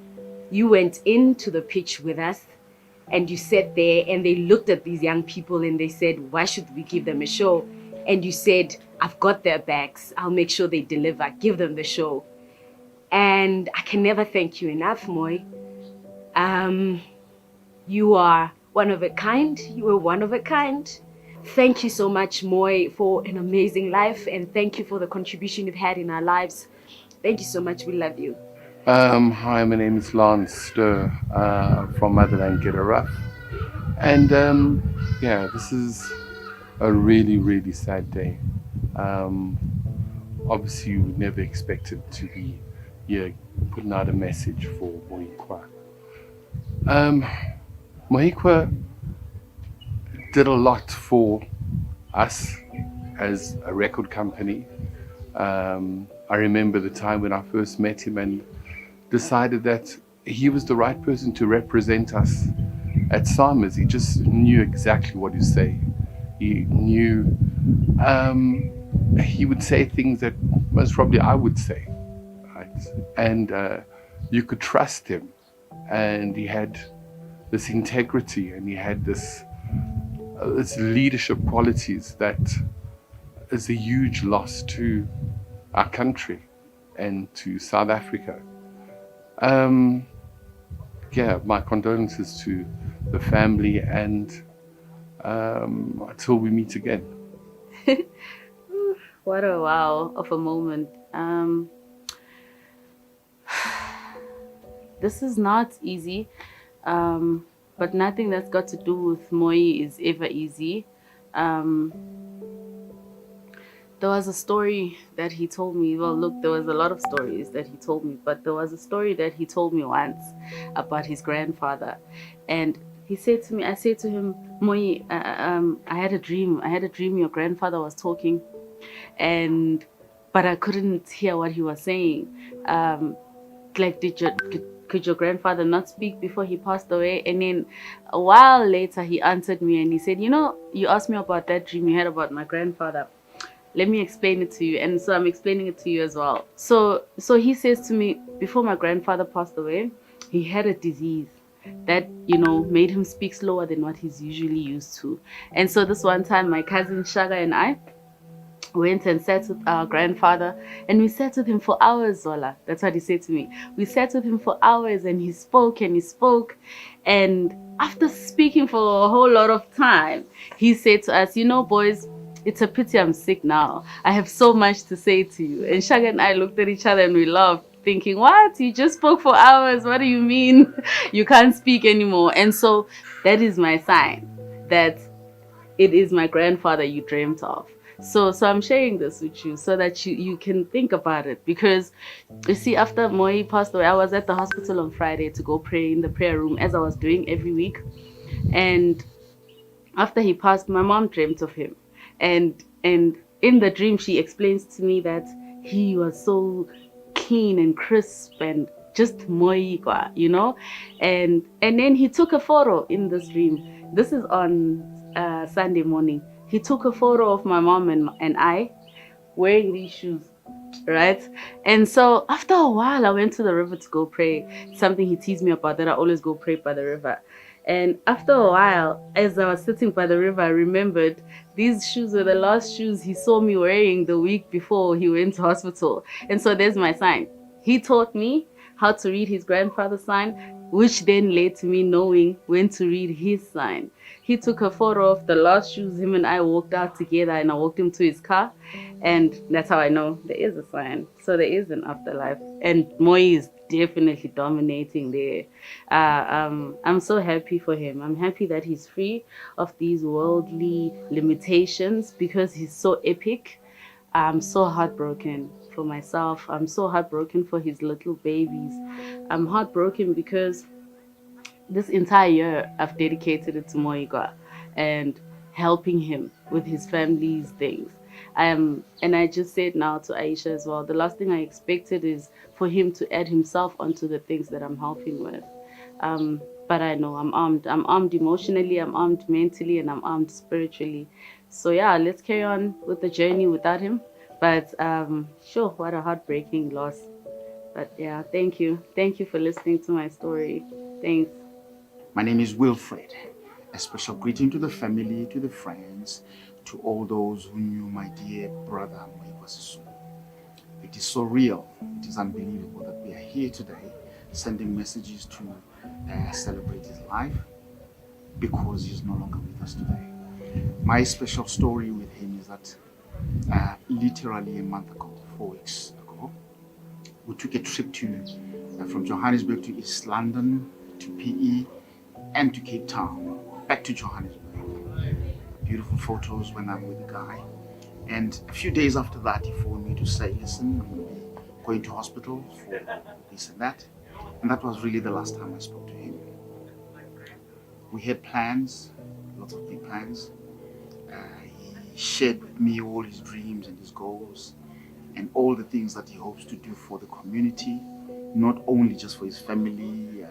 you went into the pitch with us and you sat there and they looked at these young people and they said, why should we give them a show? And you said, I've got their backs. I'll make sure they deliver. Give them the show. And I can never thank you enough, Moy. You are one of a kind. You were one of a kind. Thank you so much, Moy, for an amazing life. And thank you for the contribution you've had in our lives. Thank you so much. We love you. Hi, my name is Lance Stir from Motherland Get a Rough. And yeah, this is a really, really sad day. Obviously, you never expected to be here putting out a message for Moyikwa. Moyikwa did a lot for us as a record company. I remember the time when I first met him and decided that he was the right person to represent us at Summers. He just knew exactly what to say. He knew, he would say things that most probably I would say, right? And you could trust him. And he had this integrity and he had this leadership qualities that is a huge loss to our country and to South Africa. Yeah, my condolences to the family and until we meet again. What a wow of a moment. This is not easy, but nothing that's got to do with Moy is ever easy. There was a story that he told me. Well, look, there was a lot of stories that he told me, but there was a story that he told me once about his grandfather. And he said to me, I said to him, Moy, I had a dream. I had a dream your grandfather was talking, but I couldn't hear what he was saying. Like, could your grandfather not speak before he passed away? And then a while later, he answered me and he said, you know, you asked me about that dream you had about my grandfather. Let me explain it to you. And so I'm explaining it to you as well. So he says to me, before my grandfather passed away, he had a disease that, you know, made him speak slower than what he's usually used to. And so this one time, my cousin Shaga and I went and sat with our grandfather, and we sat with him for hours, Zola. That's what he said to me. We sat with him for hours, and he spoke and he spoke. And after speaking for a whole lot of time, he said to us, you know, boys, it's a pity I'm sick now. I have so much to say to you. And Shaga and I looked at each other and we laughed, thinking, what? You just spoke for hours. What do you mean you can't speak anymore? And so that is my sign that it is my grandfather you dreamt of. So I'm sharing this with you so that you can think about it. Because you see, after Moy passed away, I was at the hospital on Friday to go pray in the prayer room, as I was doing every week. And after he passed, my mom dreamt of him. And in the dream, she explains to me that he was so clean and crisp and just Moyikwa, you know. And then he took a photo in this dream. This is on Sunday morning. He took a photo of my mom and I wearing these shoes, right? And so after a while, I went to the river to go pray. Something he teased me about, that I always go pray by the river. And after a while, as I was sitting by the river, I remembered these shoes were the last shoes he saw me wearing the week before he went to hospital. And so there's my sign. He taught me how to read his grandfather's sign, which then led to me knowing when to read his sign. He took a photo of the last shoes him and I walked out together, and I walked him to his car, and that's how I know there is a sign. So there is an afterlife, and Moyi is definitely dominating there. I'm so happy for him. I'm happy that he's free of these worldly limitations because he's so epic. I'm so heartbroken for myself. I'm so heartbroken for his little babies. I'm heartbroken because this entire year I've dedicated it to Moyikwa and helping him with his family's things. And I just said now to Aisha as well, the last thing I expected is for him to add himself onto the things that I'm helping with. But I know I'm armed. I'm armed emotionally, I'm armed mentally, and I'm armed spiritually. So yeah, let's carry on with the journey without him. But sure, what a heartbreaking loss. But yeah, thank you. Thank you for listening to my story. Thanks. My name is Wilfred. A special greeting to the family, to the friends, to all those who knew my dear brother Moyikwa Sisulu. It is so real, it is unbelievable that we are here today sending messages to celebrate his life because he's no longer with us today. My special story with him is that literally a month ago, 4 weeks ago, we took a trip from Johannesburg to East London, to PE, and to Cape Town, back to Johannesburg. Beautiful photos when I'm with the guy. And a few days after that, he phoned me to say, listen, I'm going to be going to hospital for this and that. And that was really the last time I spoke to him. We had plans, lots of big plans. He shared with me all his dreams and his goals and all the things that he hopes to do for the community, not only just for his family,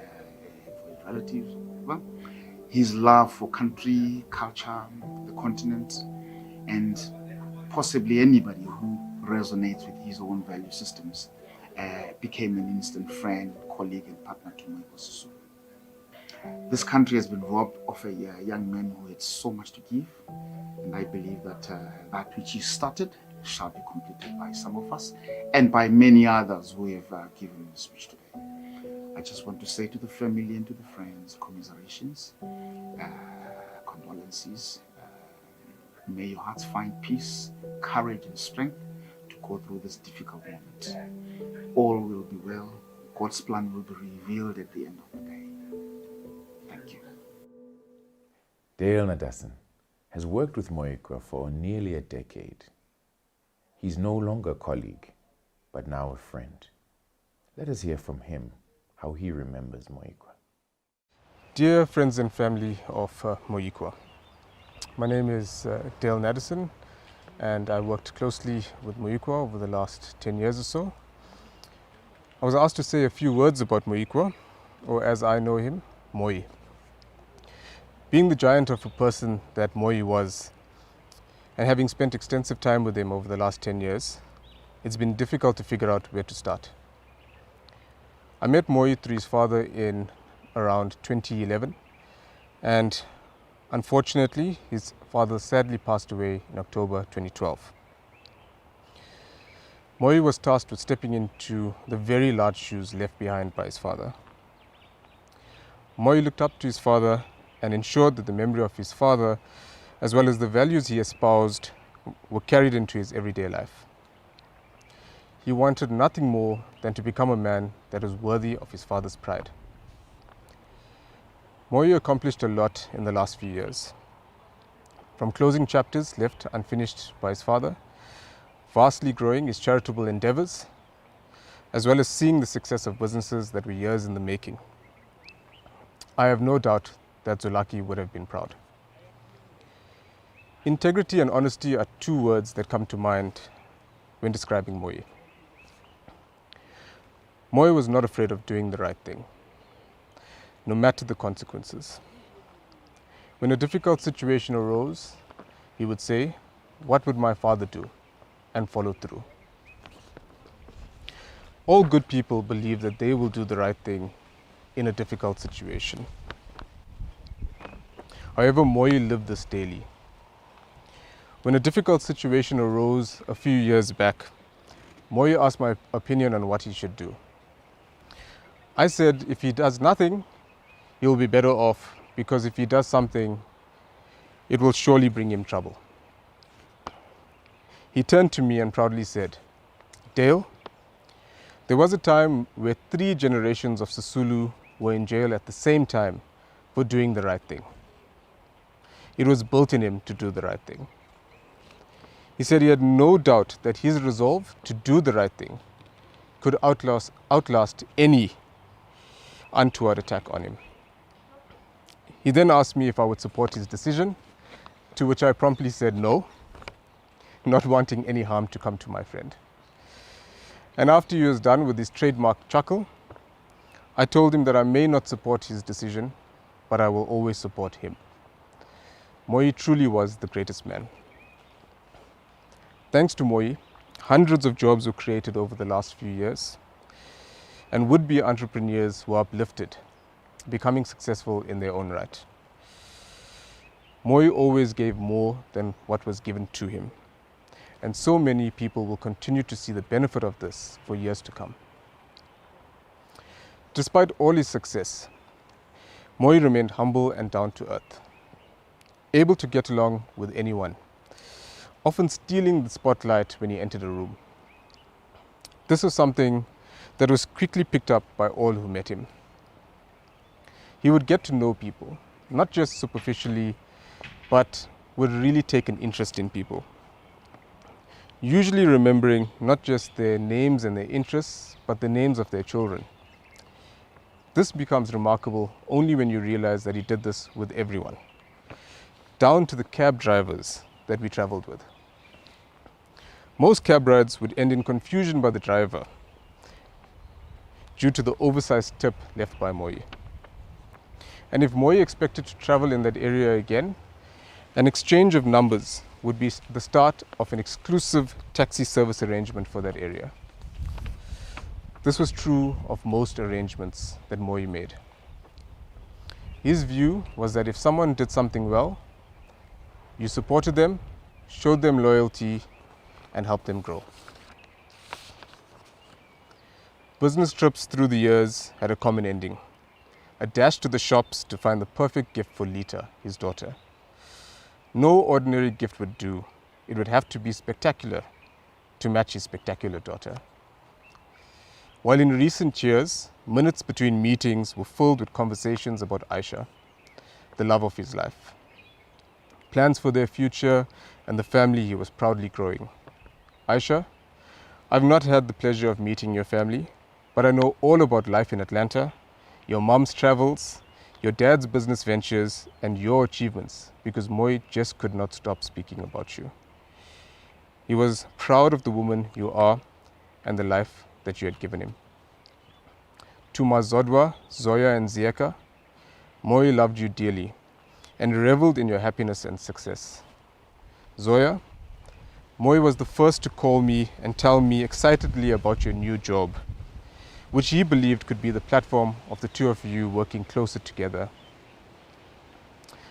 for his relatives, well, his love for country, culture, the continent, and possibly anybody who resonates with his own value systems became an instant friend, colleague, and partner to Moyikwa Sisulu. This country has been robbed of a young man who had so much to give, and I believe that that which he started shall be completed by some of us and by many others who have given the speech today. I just want to say to the family and to the friends, commiserations, condolences. May your hearts find peace, courage, and strength to go through this difficult moment. All will be well. God's plan will be revealed at the end of the day. Thank you. Dale Nadassen has worked with Moyikwa for nearly a decade. He's no longer a colleague, but now a friend. Let us hear from him how he remembers Moyikwa. Dear friends and family of Moyikwa, my name is Dale Nadassen, and I worked closely with Moyikwa over the last 10 years or so. I was asked to say a few words about Moyikwa, or as I know him, Moyi. Being the giant of a person that Moyi was, and having spent extensive time with him over the last 10 years, it's been difficult to figure out where to start. I met Moyi through his father in around 2011, and unfortunately, his father sadly passed away in October 2012. Moyi was tasked with stepping into the very large shoes left behind by his father. Moyi looked up to his father and ensured that the memory of his father, as well as the values he espoused, were carried into his everyday life. He wanted nothing more than to become a man that was worthy of his father's pride. Moyi accomplished a lot in the last few years. From closing chapters left unfinished by his father, vastly growing his charitable endeavors, as well as seeing the success of businesses that were years in the making. I have no doubt that Zulaki would have been proud. Integrity and honesty are two words that come to mind when describing Moyi. Moyi was not afraid of doing the right thing, no matter the consequences. When a difficult situation arose, he would say, "What would my father do?" and follow through. All good people believe that they will do the right thing in a difficult situation. However, Moyi lived this daily. When a difficult situation arose a few years back, Moyi asked my opinion on what he should do. I said if he does nothing, he'll be better off, because if he does something, it will surely bring him trouble. He turned to me and proudly said, "Dale, there was a time where 3 generations of Sisulu were in jail at the same time for doing the right thing. It was built in him to do the right thing." He said he had no doubt that his resolve to do the right thing could outlast any untoward attack on him. He then asked me if I would support his decision, to which I promptly said no, not wanting any harm to come to my friend. And after he was done with his trademark chuckle, I told him that I may not support his decision, but I will always support him. Moyi truly was the greatest man. Thanks to Moyi, hundreds of jobs were created over the last few years, and would-be entrepreneurs were uplifted, becoming successful in their own right. Moyi always gave more than what was given to him, and so many people will continue to see the benefit of this for years to come. Despite all his success, Moyi remained humble and down to earth, able to get along with anyone, often stealing the spotlight when he entered a room. This was something that was quickly picked up by all who met him. He would get to know people, not just superficially, but would really take an interest in people, usually remembering not just their names and their interests, but the names of their children. This becomes remarkable only when you realize that he did this with everyone, down to the cab drivers that we traveled with. Most cab rides would end in confusion by the driver due to the oversized tip left by Moyi. And if Moyi expected to travel in that area again, an exchange of numbers would be the start of an exclusive taxi service arrangement for that area. This was true of most arrangements that Moyi made. His view was that if someone did something well, you supported them, showed them loyalty, and helped them grow. Business trips through the years had a common ending: a dash to the shops to find the perfect gift for Lita, his daughter. No ordinary gift would do. It would have to be spectacular to match his spectacular daughter. While in recent years, minutes between meetings were filled with conversations about Aisha, the love of his life, plans for their future, and the family he was proudly growing. Aisha, I've not had the pleasure of meeting your family, but I know all about life in Atlanta, your mom's travels, your dad's business ventures, and your achievements, because Moyi just could not stop speaking about you. He was proud of the woman you are and the life that you had given him. To Mazodwa, Zoya, and Zieka, Moyi loved you dearly and reveled in your happiness and success. Zoya, Moyi was the first to call me and tell me excitedly about your new job, which he believed could be the platform of the two of you working closer together.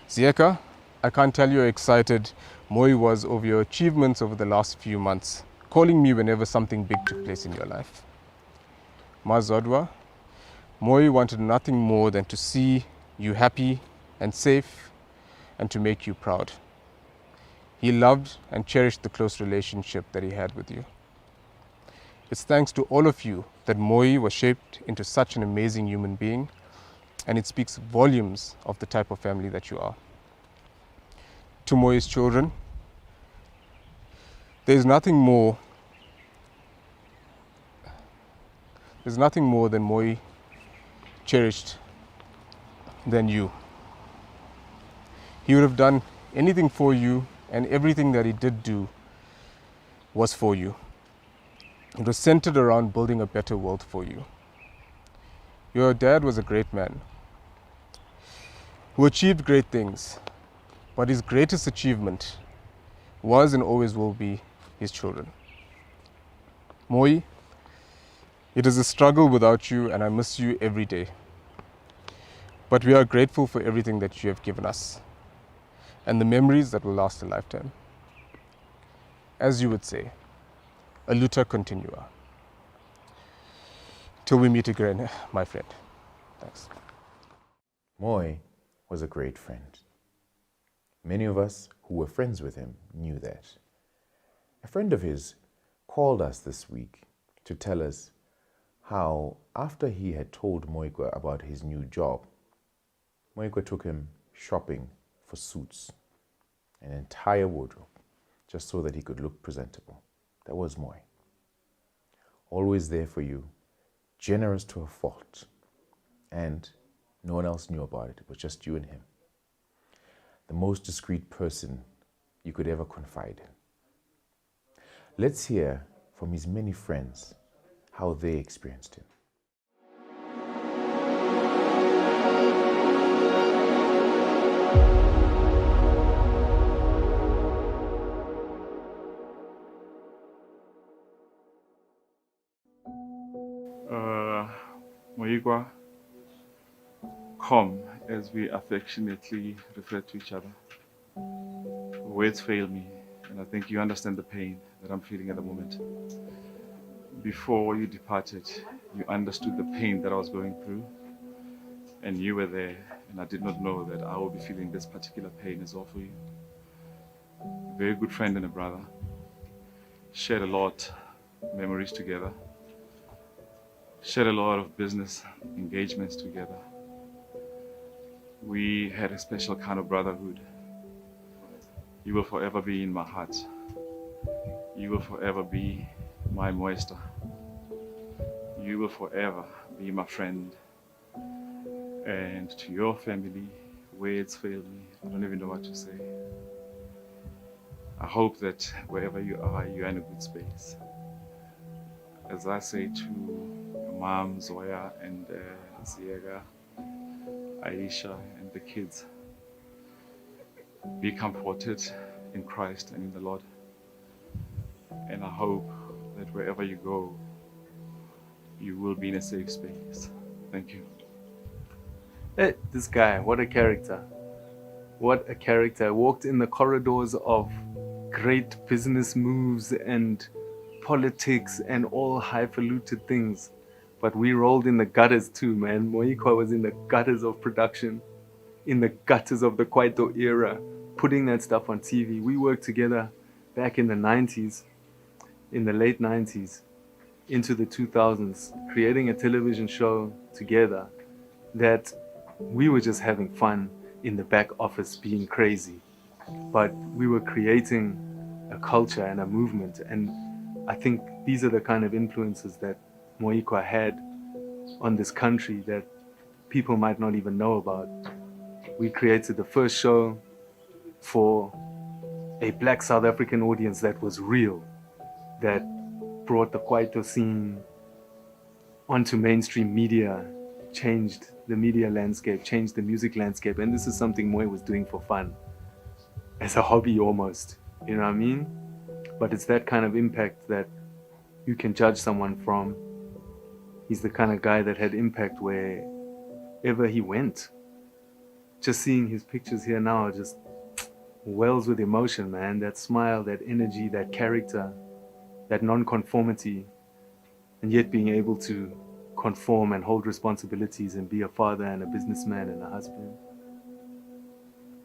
Zieka, I can't tell you how excited Moyi was over your achievements over the last few months, calling me whenever something big took place in your life. Mazodwa, Moyi wanted nothing more than to see you happy and safe and to make you proud. He loved and cherished the close relationship that he had with you. It's thanks to all of you that Moyi was shaped into such an amazing human being, and it speaks volumes of the type of family that you are. To Moyi's children, there's nothing more than Moyi cherished than you. He would have done anything for you, and everything that he did do was for you. It was centered around building a better world for you. Your dad was a great man who achieved great things, but his greatest achievement was and always will be his children. Moyi, it is a struggle without you, and I miss you every day. But we are grateful for everything that you have given us. and the memories that will last a lifetime. As you would say, a luta continua. Till we meet again, my friend. Thanks. Moy was a great friend. Many of us who were friends with him knew that. A friend of his called us this week to tell us how, after he had told Moyikwa about his new job, Moyikwa took him shopping for suits, an entire wardrobe, just so that he could look presentable. That was Moy. Always there for you, generous to a fault, and no one else knew about it. It was just you and him. The most discreet person you could ever confide in. Let's hear from his many friends how they experienced him. Moyikwa, Com, as we affectionately refer to each other. Words fail me, and I think you understand the pain that I'm feeling at the moment. Before you departed, you understood the pain that I was going through, and you were there, and I did not know that I would be feeling this particular pain as well for you. A very good friend and a brother. Shared a lot of memories together. Shared a lot of business engagements together. We had a special kind of brotherhood. You will forever be in my heart. You will forever be my moister. You will forever be my friend. And to your family, words fail me. I don't even know what to say. I hope that wherever you are in a good space. As I say to your mom, Zoya, and Ziega, Aisha, and the kids, be comforted in Christ and in the Lord. And I hope that wherever you go, you will be in a safe space. Thank you. Hey, this guy, what a character. What a character. Walked in the corridors of great business moves and politics and all highfalutin things. But we rolled in the gutters too, man. Moyikwa was in the gutters of production, in the gutters of the Kwaito era, putting that stuff on TV. We worked together back in the 90s, in the late 90s, into the 2000s, creating a television show together that we were just having fun in the back office being crazy. But we were creating a culture and a movement. And I think these are the kind of influences that Moyikwa had on this country that people might not even know about. We created the first show for a Black South African audience that was real, that brought the Kwaito scene onto mainstream media, changed the media landscape, changed the music landscape. And this is something Moy was doing for fun, as a hobby almost, you know what I mean? But it's that kind of impact that you can judge someone from. He's the kind of guy that had impact wherever he went. Just seeing his pictures here now just wells with emotion, man. That smile, that energy, that character, that non-conformity, and yet being able to conform and hold responsibilities and be a father and a businessman and a husband.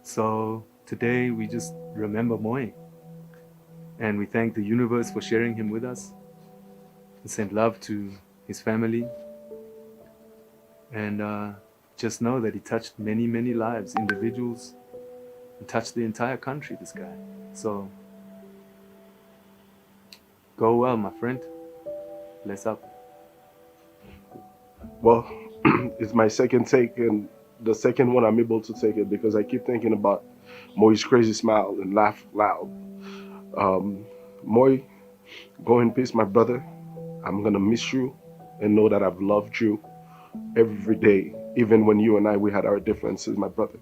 So today we just remember Moy, and we thank the universe for sharing him with us, and send love to his family, and just know that he touched many, many lives, individuals, and touched the entire country, this guy. So go well, my friend. Bless up. Well, it's my second take, and the second one I'm able to take it because I keep thinking about Moy's crazy smile and laugh loud. Moy, go in peace, my brother. I'm gonna miss you and know that I've loved you every day, even when you and we had our differences, my brother.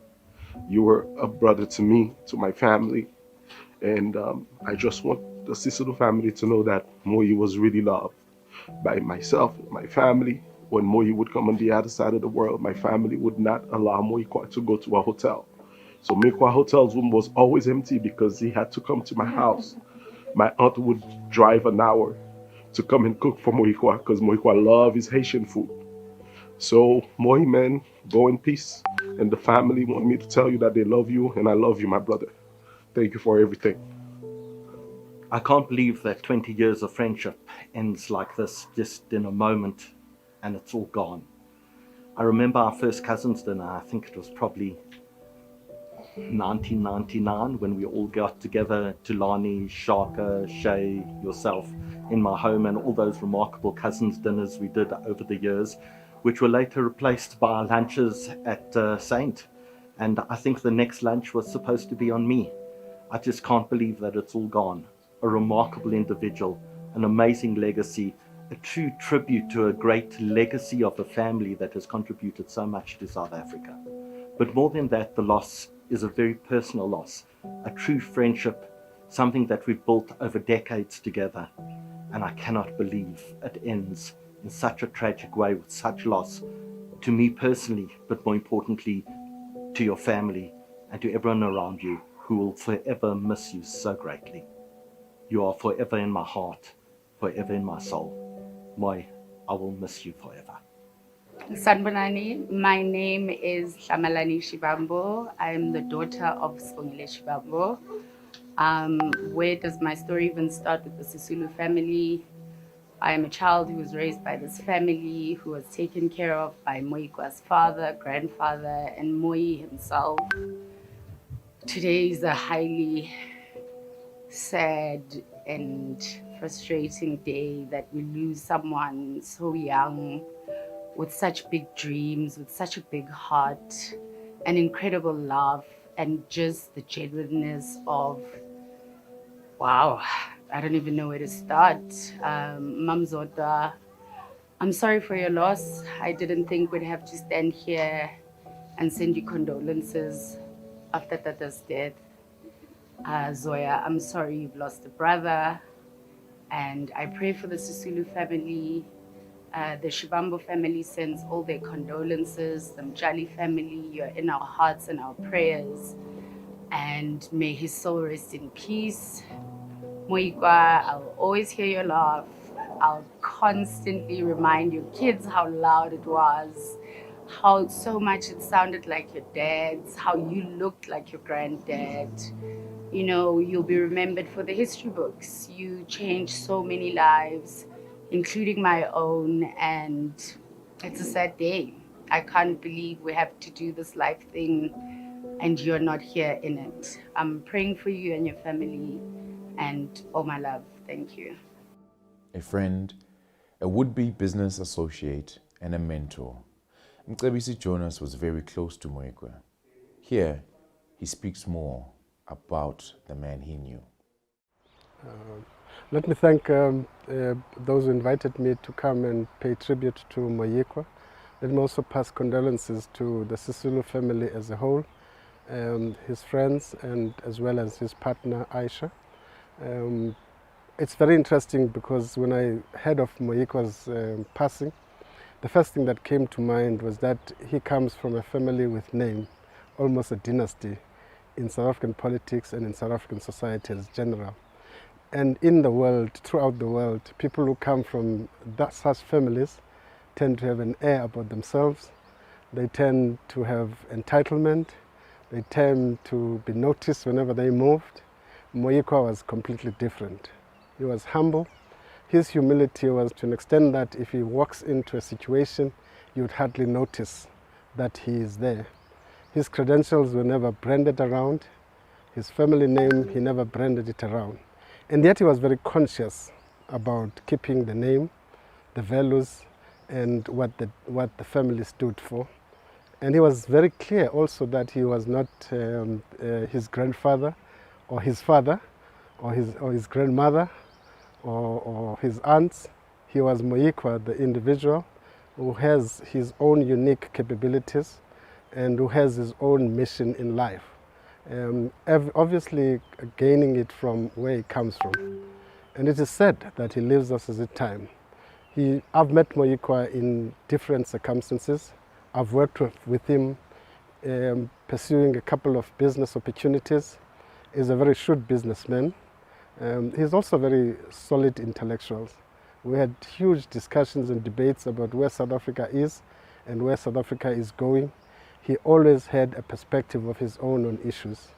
You were a brother to me, to my family, and I just want the Sisulu family to know that Moy was really loved by myself, my family. When Moy would come on the other side of the world, my family would not allow Moyikwa to go to a hotel. So Moyikwa Hotel's room was always empty because he had to come to my house. My aunt would drive an hour to come and cook for Moyikwa because Moyikwa loves his Haitian food. So, Moy, man, go in peace. And the family want me to tell you that they love you, and I love you, my brother. Thank you for everything. I can't believe that 20 years of friendship ends like this, just in a moment, and it's all gone. I remember our first cousins dinner. I think it was probably 1999 when we all got together, Tulani, Shaka, Shay, yourself, in my home, and all those remarkable cousins dinners we did over the years, which were later replaced by lunches at Saint. And I think the next lunch was supposed to be on me. I just can't believe that it's all gone. A remarkable individual, an amazing legacy, a true tribute to a great legacy of a family that has contributed so much to South Africa. But more than that, the loss is a very personal loss, a true friendship, something that we've built over decades together. And I cannot believe it ends in such a tragic way with such loss to me personally, but more importantly, to your family and to everyone around you who will forever miss you so greatly. You are forever in my heart, forever in my soul. Moy, I will miss you forever. Sanbonani, my name is Shamalani Shibambo. I am the daughter of Sibongile Shibambo. Where does my story even start with the Sisulu family? I am a child who was raised by this family, who was taken care of by Moyikwa's father, grandfather, and Moyi himself. Today is a highly sad and frustrating day that we lose someone so young, with such big dreams, with such a big heart, an incredible love, and just the genuineness of, wow, I don't even know where to start. Mam Zodwa, I'm sorry for your loss. I didn't think we'd have to stand here and send you condolences after Tata's death. Zoya, I'm sorry you've lost a brother, and I pray for the Sisulu family. The Shibambo family sends all their condolences. The Mjali family, you're in our hearts and our prayers. And may his soul rest in peace. Moyikwa, I'll always hear your laugh. I'll constantly remind your kids how loud it was, how so much it sounded like your dad's, how you looked like your granddad. You know, you'll be remembered for the history books. You changed so many lives, including my own, and it's a sad day. I can't believe we have to do this life thing and you're not here in it. I'm praying for you and your family, and all my love. Thank you. A friend, a would-be business associate, and a mentor. Mcebisi Jonas was very close to Moyikwa. Here, he speaks more about the man he knew. Let me thank those who invited me to come and pay tribute to Moyikwa. Let me also pass condolences to the Sisulu family as a whole, his friends, and as well as his partner Aisha. It's very interesting because when I heard of Moyikwa's passing, the first thing that came to mind was that he comes from a family with name, almost a dynasty in South African politics and in South African society as general. And in the world, throughout the world, people who come from such families tend to have an air about themselves. They tend to have entitlement. They tend to be noticed whenever they moved. Moyikwa was completely different. He was humble. His humility was to an extent that if he walks into a situation, you would hardly notice that he is there. His credentials were never branded around. His family name, he never branded it around. And yet he was very conscious about keeping the name, the values, and what the family stood for. And he was very clear also that he was not his grandfather or his father or his grandmother or his aunts. He was Moyikwa, the individual who has his own unique capabilities and who has his own mission in life. Obviously gaining it from where he comes from. And it is said that he leaves us at a time. I've met Moyikwa in different circumstances. I've worked with him pursuing a couple of business opportunities. He's a very shrewd businessman. He's also very solid intellectual. We had huge discussions and debates about where South Africa is and where South Africa is going. He always had a perspective of his own on issues.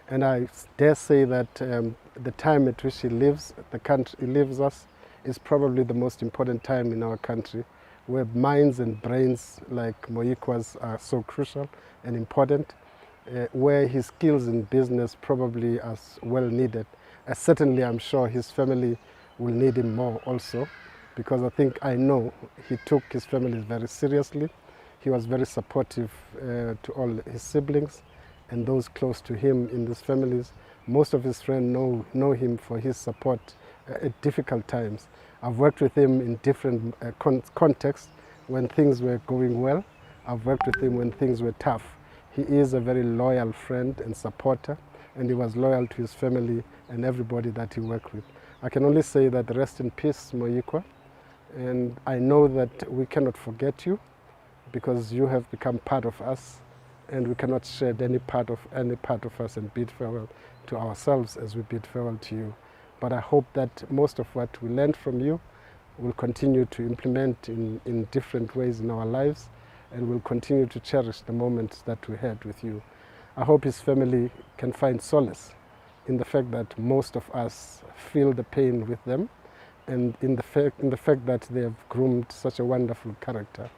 And I dare say that the time at which he lives, the country he lives us, is probably the most important time in our country, where minds and brains like Moyikwa's are so crucial and important, where his skills in business probably are well needed. Certainly, I'm sure his family will need him more also, because I know he took his family very seriously. He was very supportive to all his siblings and those close to him in these families. Most of his friends know him for his support at difficult times. I've worked with him in different contexts when things were going well. I've worked with him when things were tough. He is a very loyal friend and supporter, and he was loyal to his family and everybody that he worked with. I can only say that rest in peace, Moyikwa, and I know that we cannot forget you because you have become part of us, and we cannot shed any part of us and bid farewell to ourselves as we bid farewell to you. But I hope that most of what we learned from you will continue to implement in different ways in our lives, and will continue to cherish the moments that we had with you. I hope his family can find solace in the fact that most of us feel the pain with them, and in the fact that they have groomed such a wonderful character.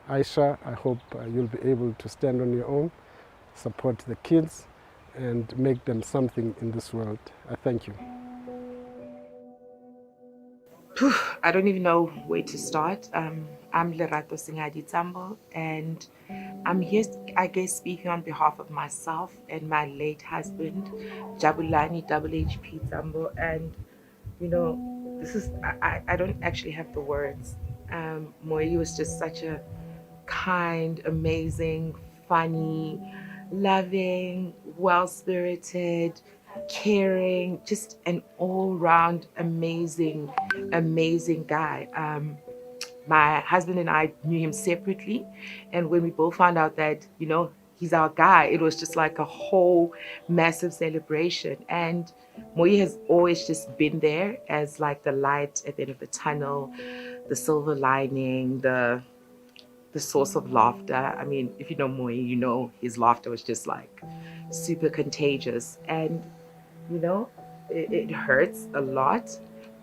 Aisha, I hope you'll be able to stand on your own, support the kids, and make them something in this world. I thank you. I don't even know where to start. I'm Lerato Singadi Tambo, and I'm here, I guess, speaking on behalf of myself and my late husband, Jabulani HP Tambo. And, I don't actually have the words. Moyi was just such a kind, amazing, funny, loving, well-spirited, caring, just an all-round amazing guy. My husband and I knew him separately, and when we both found out that he's our guy, it was just like a whole massive celebration. And Moyi has always just been there as like the light at the end of the tunnel, the silver lining, the source of laughter. I mean, if you know Moyi, you know his laughter was just like super contagious. And, it hurts a lot.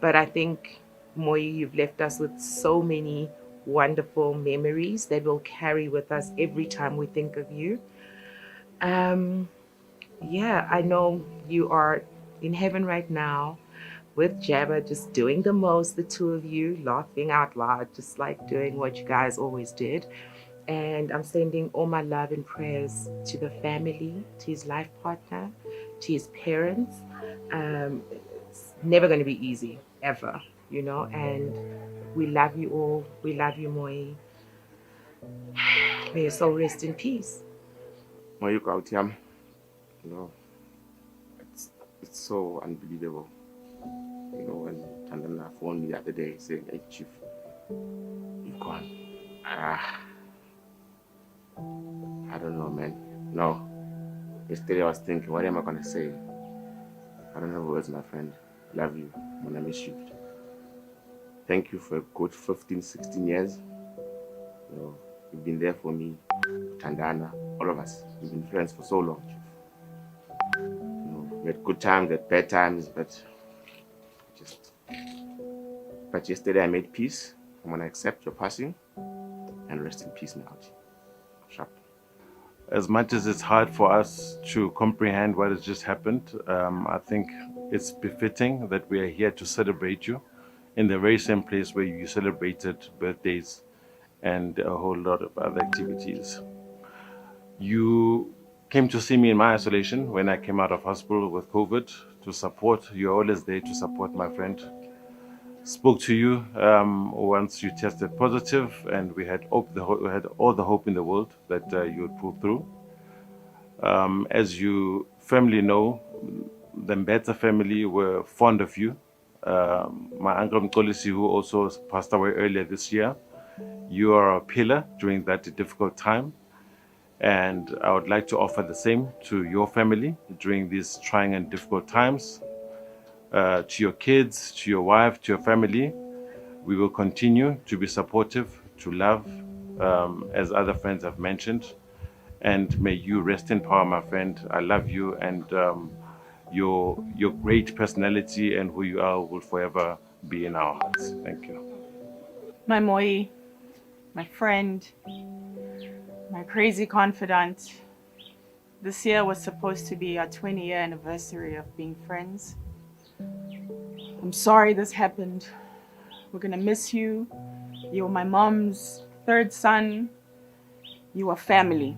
But I think, Moyi, you've left us with so many wonderful memories that we'll carry with us every time we think of you. Yeah, I know you are in heaven right now with Jabba, just doing the most, the two of you, laughing out loud, just like doing what you guys always did. And I'm sending all my love and prayers to the family, to his life partner, to his parents. It's never going to be easy, ever, and we love you all. We love you, Moyi. May your soul rest in peace. Moyikwa Utiam, it's so unbelievable. When Tandana phoned me the other day saying, "Hey, Chief, you've gone." I don't know, man. No. Yesterday I was thinking, what am I going to say? I don't have words, my friend. Love you. I'm going to miss you. Thank you for a good 15, 16 years. You've been there for me, Tandana, all of us. We've been friends for so long, Chief. We had good times, we had bad times, but yesterday I made peace. I'm going to accept your passing and rest in peace now. Sharp. As much as it's hard for us to comprehend what has just happened, I think it's befitting that we are here to celebrate you in the very same place where you celebrated birthdays and a whole lot of other activities. You came to see me in my isolation when I came out of hospital with COVID to support. You're always there to support my friend. Spoke to you once you tested positive, and we had all the hope in the world that you would pull through. As you firmly know, the Mbetsa family were fond of you. My uncle Mkolisi, who also passed away earlier this year, you are a pillar during that difficult time. And I would like to offer the same to your family during these trying and difficult times. To your kids, to your wife, to your family, we will continue to be supportive, to love, as other friends have mentioned. And may you rest in power, my friend. I love you, and your great personality and who you are will forever be in our hearts. Thank you. My Moyi, my friend, my crazy confidant. This year was supposed to be our 20-year anniversary of being friends. I'm sorry this happened. We're gonna miss you. You're my mom's third son. You are family,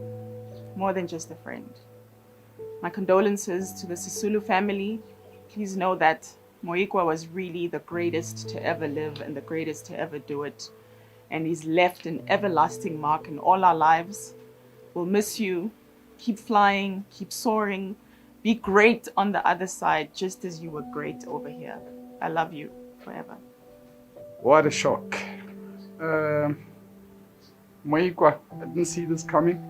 more than just a friend. My condolences to the Sisulu family. Please know that Moyikwa was really the greatest to ever live and the greatest to ever do it. And he's left an everlasting mark in all our lives. We'll miss you. Keep flying, keep soaring. Be great on the other side, just as you were great over here. I love you forever. What a shock. Moyikwa, I didn't see this coming.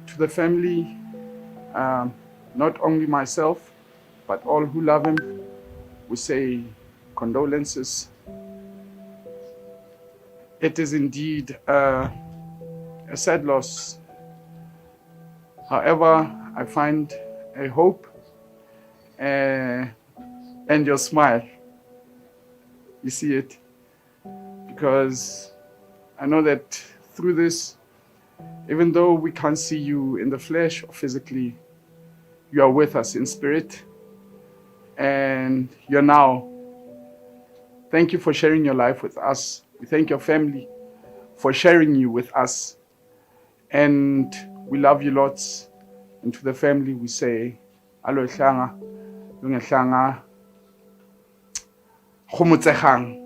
To the family, not only myself, but all who love him, we say condolences. It is indeed a sad loss. However, I find a hope and your smile. You see it? Because I know that through this, even though we can't see you in the flesh or physically, you are with us in spirit, and you're now. Thank you for sharing your life with us. We thank your family for sharing you with us. And we love you lots. And to the family, we say, Alo hlanga, lunge hlanga, khumutsehang.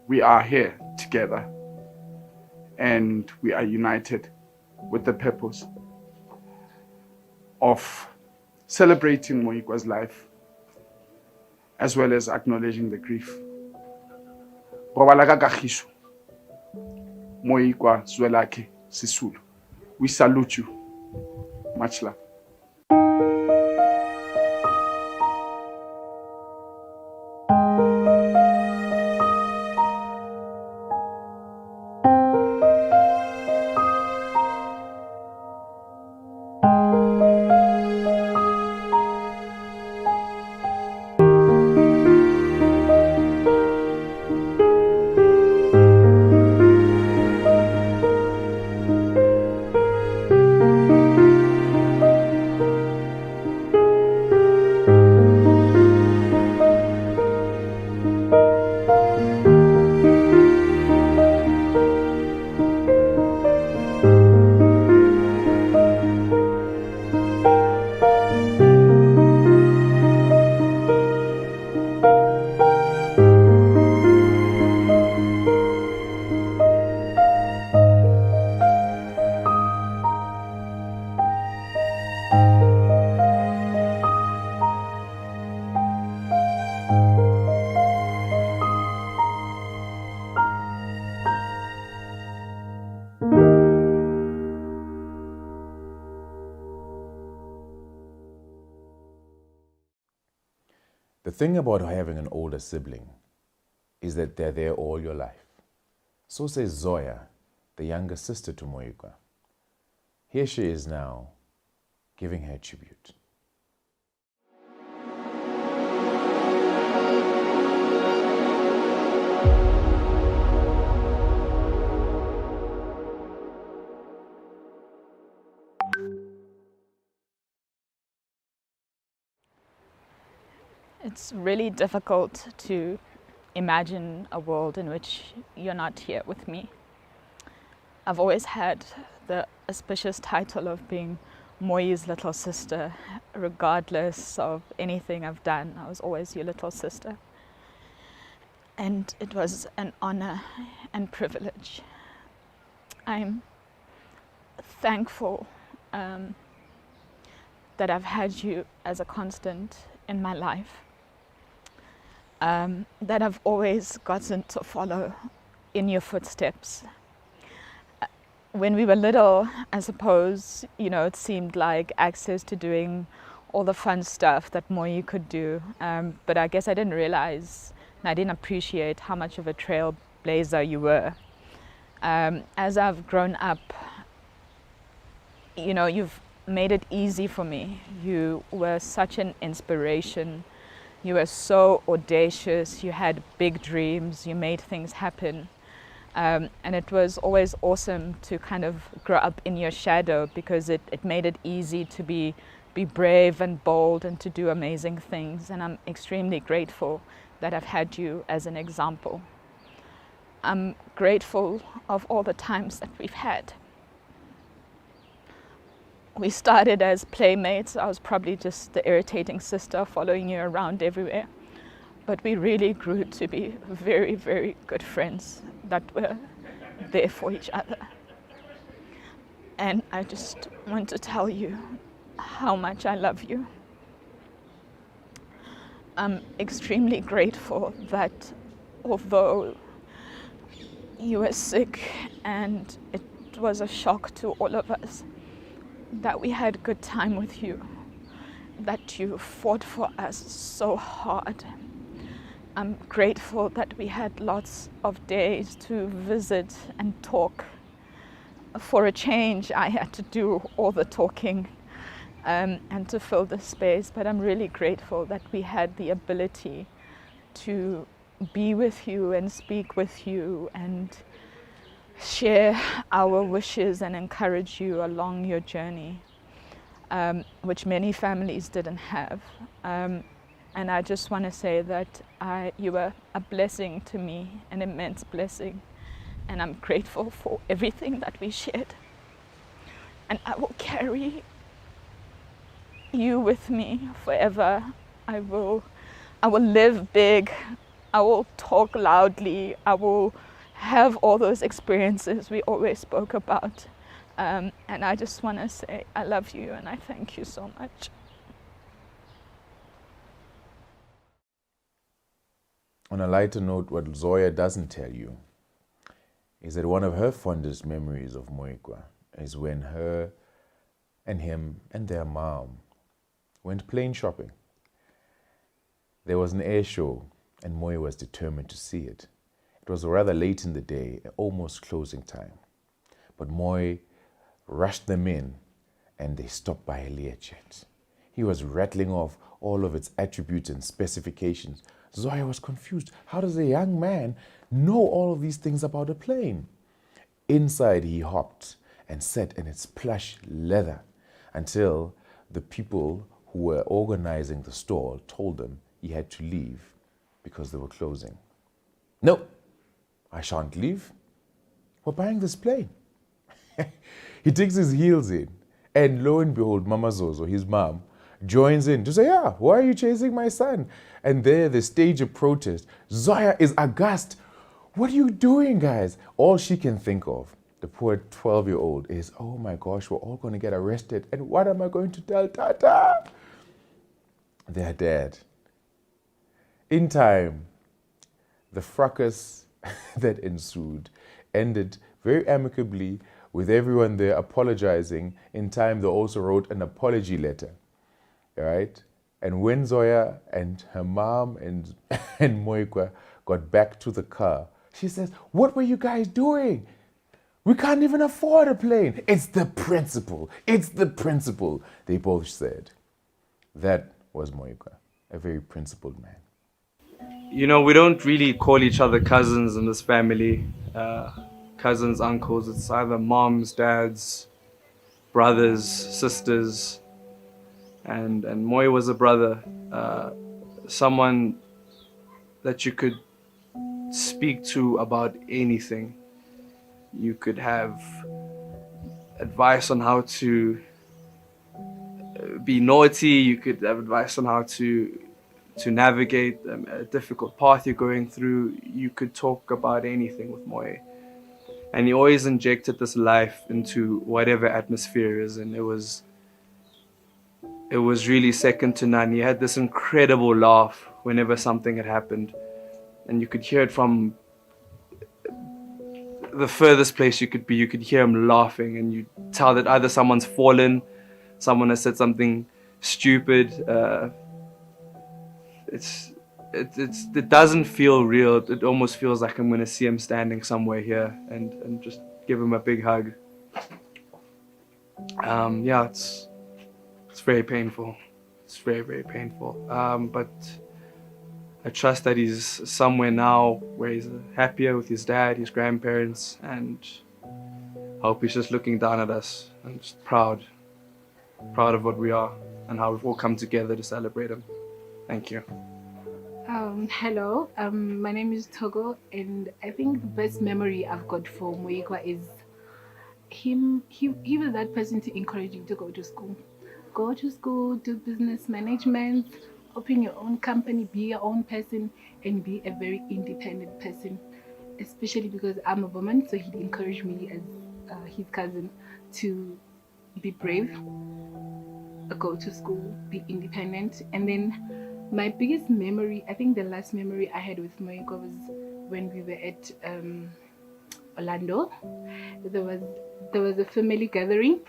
We are here together. And we are united with the purpose of celebrating Moyikwa's life, as well as acknowledging the grief. Moyikwa Zwelakhe Sisulu. We salute you. Much love. The thing about having an older sibling is that they're there all your life. So says Zoya, the younger sister to Moyikwa. Here she is now, giving her tribute. It's really difficult to imagine a world in which you're not here with me. I've always had the auspicious title of being Moyi's little sister, regardless of anything I've done. I was always your little sister. And it was an honor and privilege. I'm thankful that I've had you as a constant in my life. That I've always gotten to follow in your footsteps. when we were little, I suppose, it seemed like access to doing all the fun stuff that Moyi could do. But I guess I didn't realize and I didn't appreciate how much of a trailblazer you were. As I've grown up, you've made it easy for me. You were such an inspiration. You were so audacious. You had big dreams. You made things happen. And it was always awesome to kind of grow up in your shadow, because it made it easy to be brave and bold and to do amazing things. And I'm extremely grateful that I've had you as an example. I'm grateful of all the times that we've had. We started as playmates. I was probably just the irritating sister following you around everywhere. But we really grew to be very, very good friends that were there for each other. And I just want to tell you how much I love you. I'm extremely grateful that although you were sick and it was a shock to all of us, that we had a good time with you, that you fought for us so hard. I'm grateful that we had lots of days to visit and talk. For a change, I had to do all the talking and to fill the space, but I'm really grateful that we had the ability to be with you and speak with you and share our wishes and encourage you along your journey, which many families didn't have. And I just want to say that you were a blessing to me, an immense blessing, and I'm grateful for everything that we shared. And I will carry you with me forever. I will live big. I will talk loudly. I will have all those experiences we always spoke about. And I just want to say I love you and I thank you so much. On a lighter note, what Zoya doesn't tell you is that one of her fondest memories of Moyikwa is when her and him and their mom went plane shopping. There was an air show and Moy was determined to see it. It was rather late in the day, almost closing time. But Moy rushed them in and they stopped by a Learjet. He was rattling off all of its attributes and specifications. Zoya was confused. How does a young man know all of these things about a plane? Inside he hopped and sat in its plush leather until the people who were organizing the stall told him he had to leave because they were closing. No, I shan't leave. We're buying this plane. He digs his heels in and lo and behold, Mama Zozo, his mom, joins in to say, yeah, why are you chasing my son? And there they stage a protest. Zoya is aghast. What are you doing, guys? All she can think of, the poor 12-year-old, is, oh my gosh, we're all going to get arrested. And what am I going to tell Tata? They're dead. In time, the fracas that ensued ended very amicably with everyone there apologizing. In time, they also wrote an apology letter. Right? And when Zoya and her mom and Moyikwa got back to the car, she says, what were you guys doing? We can't even afford a plane. It's the principle. It's the principle, they both said. That was Moyikwa, a very principled man. We don't really call each other cousins in this family. Cousins, uncles. It's either moms, dads, brothers, sisters. And Moy was a brother, someone that you could speak to about anything. You could have advice on how to be naughty. You could have advice on how to navigate a difficult path you're going through. You could talk about anything with Moy. And he always injected this life into whatever atmosphere is, and it was really second to none. He had this incredible laugh whenever something had happened. And you could hear it from the furthest place you could hear him laughing, and you tell that either someone's fallen, someone has said something stupid. It doesn't feel real. It almost feels like I'm gonna see him standing somewhere here and just give him a big hug. Yeah, it's very painful. It's very, very painful. But I trust that he's somewhere now where he's happier with his dad, his grandparents, and I hope he's just looking down at us and just proud of what we are and how we've all come together to celebrate him. Thank you. Hello, my name is Togo, and I think the best memory I've got for Moyikwa is him. He was that person to encourage you to go to school. Go to school, do business management, open your own company, be your own person, and be a very independent person. Especially because I'm a woman, so he'd encourage me as his cousin to be brave, go to school, be independent. And then my biggest memory, I think the last memory I had with Moyikwa was when we were at Orlando. There was a family gathering,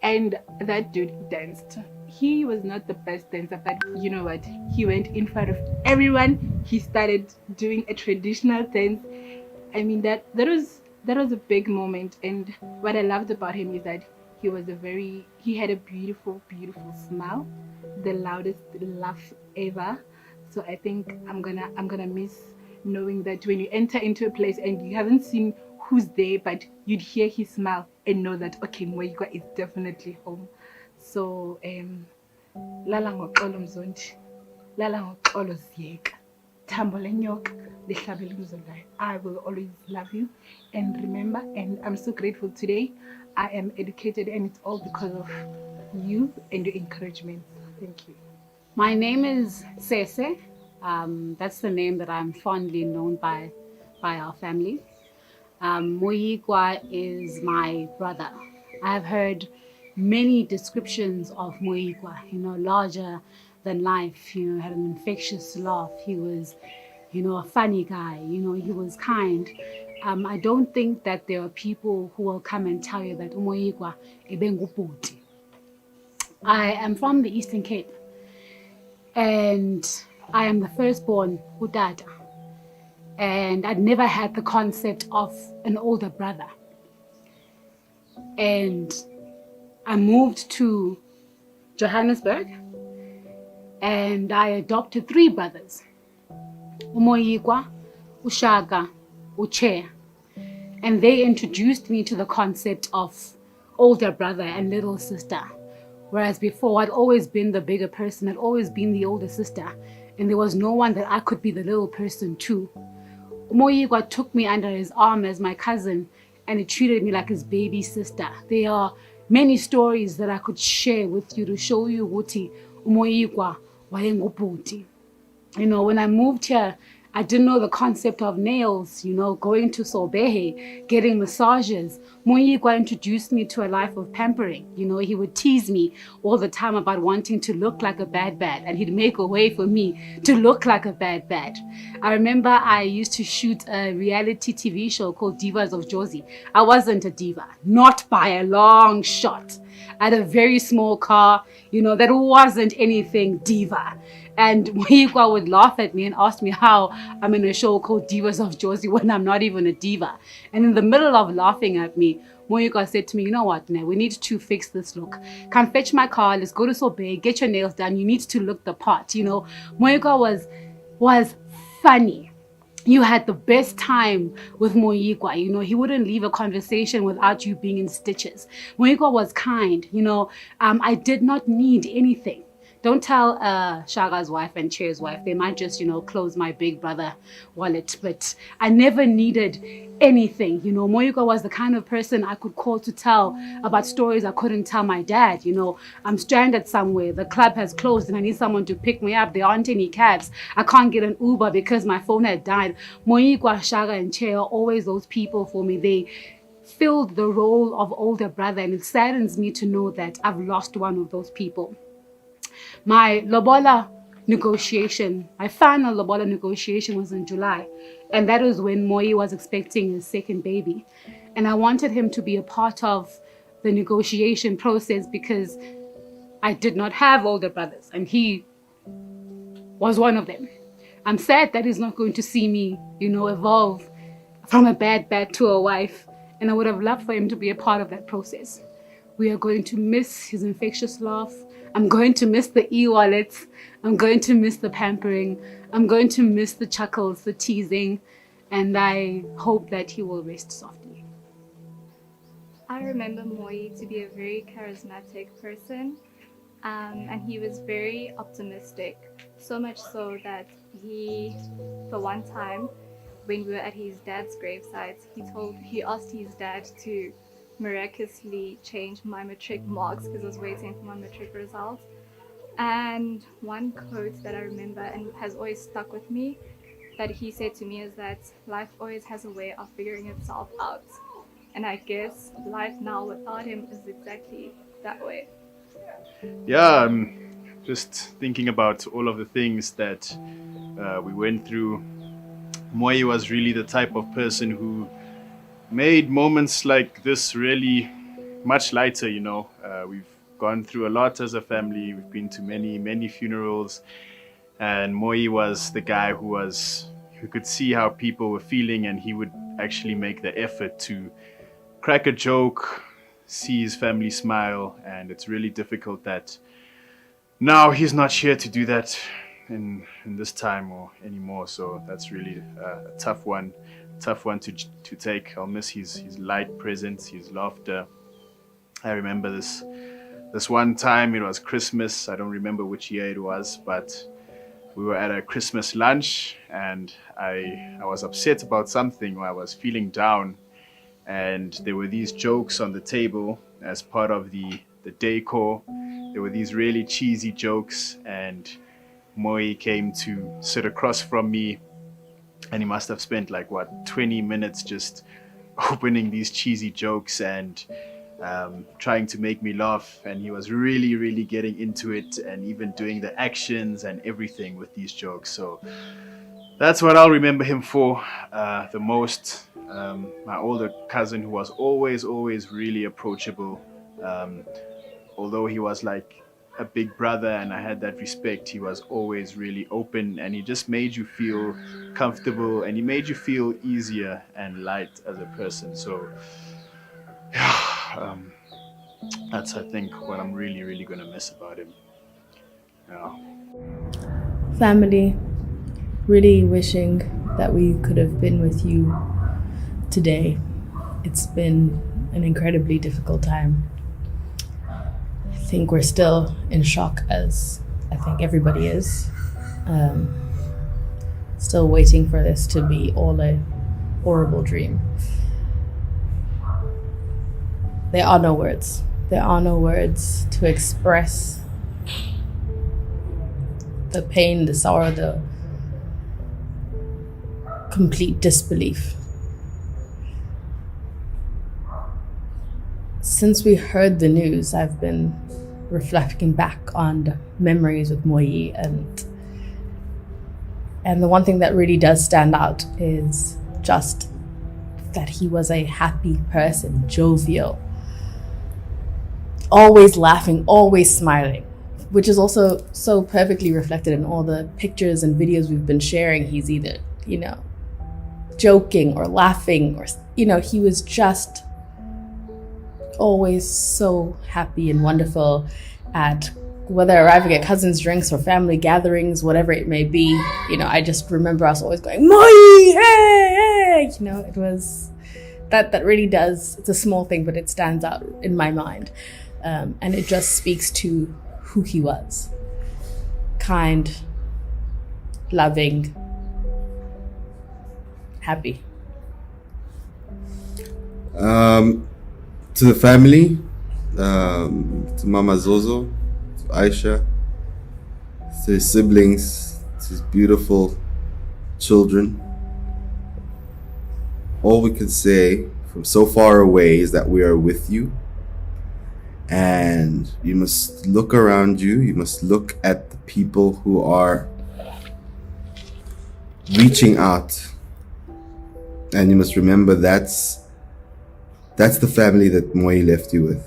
and that dude danced. He was not the best dancer, but you know what? He went in front of everyone. He started doing a traditional dance. I mean, that was a big moment. And what I loved about him is that he had a beautiful, beautiful smile, the loudest laugh ever. So I think I'm gonna miss knowing that when you enter into a place and you haven't seen who's there, but you'd hear his smile and know that, okay, Moyikwa is definitely home. So lala ngoxolo mzondi, lala ngoxolo ziyeka, thambo lenyoka lihlabela umzondwayo. I will always love you and remember, and I'm so grateful today. I am educated, and it's all because of you and your encouragement. Thank you. My name is Sese. That's the name that I'm fondly known by our family. Moyikwa is my brother. I've heard many descriptions of Moyikwa, larger than life, had an infectious laugh. He was, a funny guy, he was kind. I don't think that there are people who will come and tell you that Moyikwa ebengubhuti. I am from the Eastern Cape, and I am the firstborn utata. And I'd never had the concept of an older brother. And I moved to Johannesburg, and I adopted 3 brothers. Moyikwa, Ushaka, Uche. And they introduced me to the concept of older brother and little sister. Whereas before, I'd always been the bigger person, I'd always been the older sister. And there was no one that I could be the little person too. Moyikwa took me under his arm as my cousin, and he treated me like his baby sister. There are many stories that I could share with you to show you ukuthi Moyikwa wayengubhuti. When I moved here, I didn't know the concept of nails, going to Sobehe, getting massages. Moyikwa introduced me to a life of pampering. He would tease me all the time about wanting to look like a bad, and he'd make a way for me to look like a bad. I remember I used to shoot a reality TV show called Divas of Jozi. I wasn't a diva, not by a long shot. I had a very small car, that wasn't anything diva. And Moyikwa would laugh at me and ask me how I'm in a show called Divas of Jozi when I'm not even a diva. And in the middle of laughing at me, Moyikwa said to me, you know what, we need to fix this look. Come fetch my car, let's go to Sobe, get your nails done, you need to look the part. Moyikwa was funny. You had the best time with Moyikwa. He wouldn't leave a conversation without you being in stitches. Moyikwa was kind. I did not need anything. Don't tell Shaga's wife and Chair's wife. They might just, close my big brother wallet. But I never needed anything. Moyikwa was the kind of person I could call to tell about stories I couldn't tell my dad. I'm stranded somewhere. The club has closed and I need someone to pick me up. There aren't any cabs. I can't get an Uber because my phone had died. Moyikwa, Shaga, and Chair are always those people for me. They filled the role of older brother, and it saddens me to know that I've lost one of those people. My lobola negotiation. My final lobola negotiation was in July. And that was when Moyi was expecting his second baby. And I wanted him to be a part of the negotiation process because I did not have older brothers and he was one of them. I'm sad that he's not going to see me, evolve from a bad to a wife. And I would have loved for him to be a part of that process. We are going to miss his infectious laugh. I'm going to miss the e-wallets. I'm going to miss the pampering. I'm going to miss the chuckles, the teasing. And I hope that he will rest softly. I remember Moyi to be a very charismatic person. And he was very optimistic. So much so that the one time when we were at his dad's gravesite, he asked his dad to miraculously change my matric marks because I was waiting for my matric results. And one quote that I remember and has always stuck with me that he said to me is that life always has a way of figuring itself out. And I guess life now without him is exactly that way. Yeah, I'm just thinking about all of the things that we went through. Moyi was really the type of person who made moments like this really much lighter, We've gone through a lot as a family. We've been to many funerals. And Moyi was the guy who could see how people were feeling, and he would actually make the effort to crack a joke, see his family smile. And it's really difficult that now he's not here to do that in this time or anymore. So that's really a tough one to take. I'll miss his light presence, his laughter. I remember this one time, it was Christmas. I don't remember which year it was, but we were at a Christmas lunch and I was upset about something, or I was feeling down, and there were these jokes on the table as part of the decor. There were these really cheesy jokes, and Moyi came to sit across from me, and he must have spent 20 minutes just opening these cheesy jokes and trying to make me laugh. And he was really getting into it and even doing the actions and everything with these jokes. So that's what I'll remember him for the most. My older cousin, who was always really approachable. Although he was like a big brother and I had that respect, he was always really open, and he just made you feel comfortable, and he made you feel easier and light as a person. So that's, I think, what I'm really going to miss about him. Yeah. Family, really wishing that we could have been with you today. It's been an incredibly difficult time. I think we're still in shock, as I think everybody is. Still waiting for this to be all a horrible dream. There are no words. There are no words to express the pain, the sorrow, the complete disbelief. Since we heard the news, I've been reflecting back on the memories with Moyi, and the one thing that really does stand out is just that he was a happy person, jovial, always laughing, always smiling, which is also so perfectly reflected in all the pictures and videos we've been sharing. He's either, joking or laughing, or, he was just always so happy and wonderful at whether arriving at cousins' drinks or family gatherings, whatever it may be. I just remember us always going, Moyi, hey! It was, that really does, it's a small thing, but it stands out in my mind. And it just speaks to who he was. Kind, loving, happy. To the family, to Mama Zozo, to Aisha, to his siblings, to his beautiful children. All we can say from so far away is that we are with you. And you must look around you. You must look at the people who are reaching out. And you must remember that's the family that Moi left you with.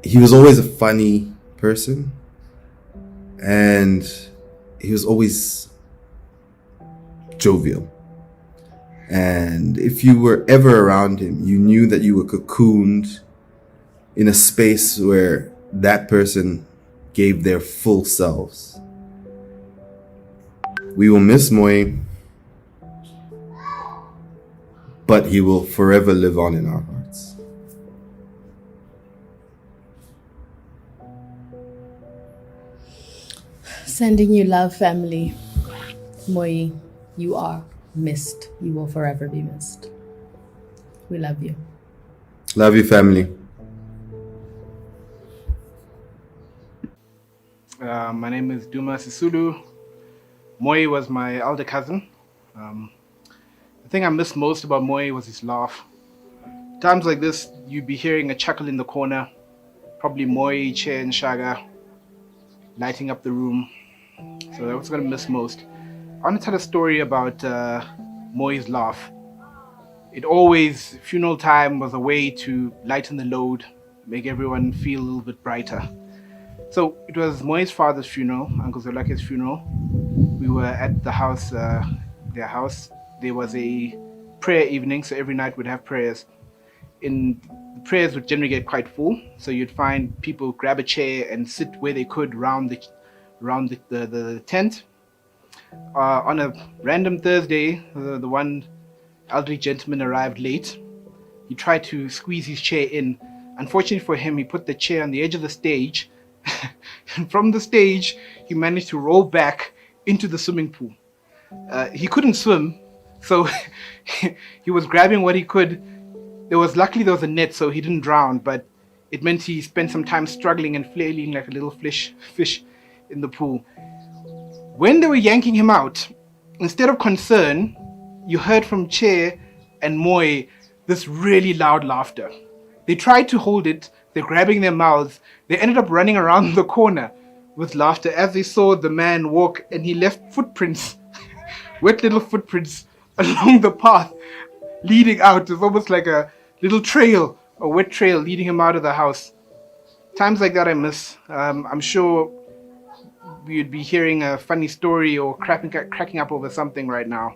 He was always a funny person, and he was always jovial. And if you were ever around him, you knew that you were cocooned in a space where that person gave their full selves. We will miss Moi, but he will forever live on in our hearts. Sending you love, family. Moi, you are missed. You will forever be missed. We love you. Love you, family. My name is Duma Sisulu. Moi was my elder cousin. The thing I missed most about Moi was his laugh. Times like this, you'd be hearing a chuckle in the corner, probably Moi, Che, and Shaga lighting up the room. So that's what I miss most. I want to tell a story about Moi's laugh. It always, funeral time was a way to lighten the load, make everyone feel a little bit brighter. So it was Moi's father's funeral, Uncle Zolake's funeral. We were at the house, their house. There was a prayer evening, so every night we'd have prayers. The prayers would generally get quite full, so you'd find people grab a chair and sit where they could around the tent. On a random Thursday, the one elderly gentleman arrived late. He tried to squeeze his chair in. Unfortunately for him, he put the chair on the edge of the stage, and from the stage, he managed to roll back into the swimming pool. He couldn't swim, so he was grabbing what he could. Luckily there was a net, so he didn't drown, but it meant he spent some time struggling and flailing like a little fish in the pool. When they were yanking him out, instead of concern, you heard from Che and Moi this really loud laughter. They tried to hold it, they're grabbing their mouths. They ended up running around the corner with laughter as they saw the man walk, and he left footprints, wet little footprints along the path leading out. It's almost like a little trail, a wet trail leading him out of the house. Times like that I miss. I'm sure you'd be hearing a funny story or cracking up over something right now.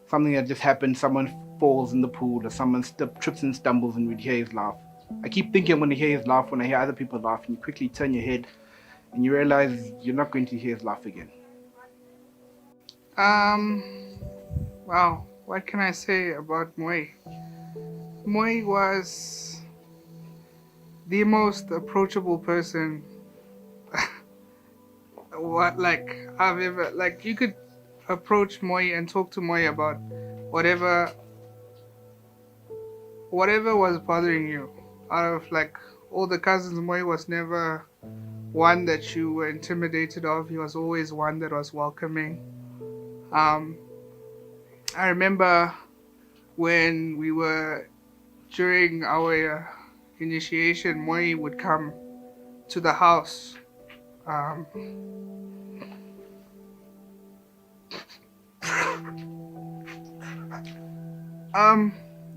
Something that just happened, someone falls in the pool, or someone trips and stumbles, and we'd hear his laugh. I keep thinking when I hear his laugh, when I hear other people laugh, and you quickly turn your head and you realize you're not going to hear his laugh again. Wow, what can I say about Moi? Moi was the most approachable person I've ever, you could approach Moi and talk to Moi about whatever was bothering you. Out of all the cousins, Moi was never one that you were intimidated of. He was always one that was welcoming. I remember when we were during our initiation, Moi would come to the house.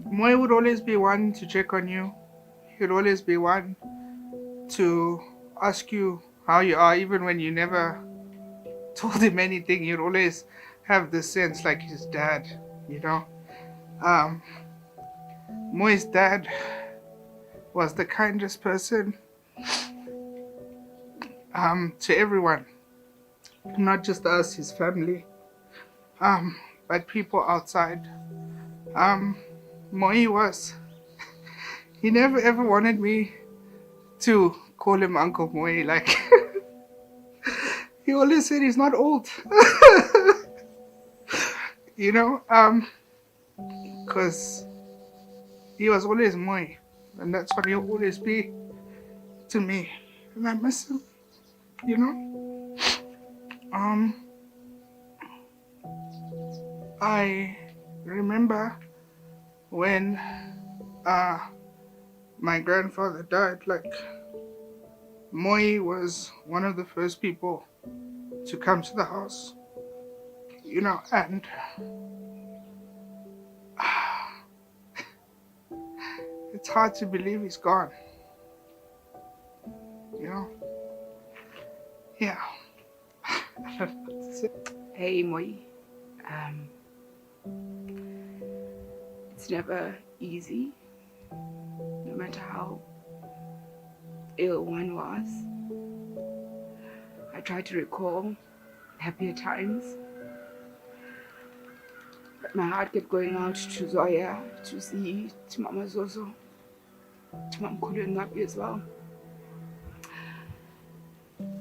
Moi would always be one to check on you. He would always be one to ask you how you are, even when you never told him anything. He'd always have this sense like his dad, you know. Moi's dad was the kindest person to everyone, not just us, his family, but people outside. Moi was, he never ever wanted me to call him Uncle Moi, he always said he's not old. You know, because he was always Moi, and that's what he'll always be to me, and I miss him, you know. I remember when my grandfather died, like, Moyi was one of the first people to come to the house, you know, and it's hard to believe he's gone, you know. Yeah. Hey, Moyi. It's never easy, no matter how ill one was. I try to recall happier times, but my heart kept going out to Zoya, to Z, to Mama Zozo, to Mama Kulu and Nabi as well.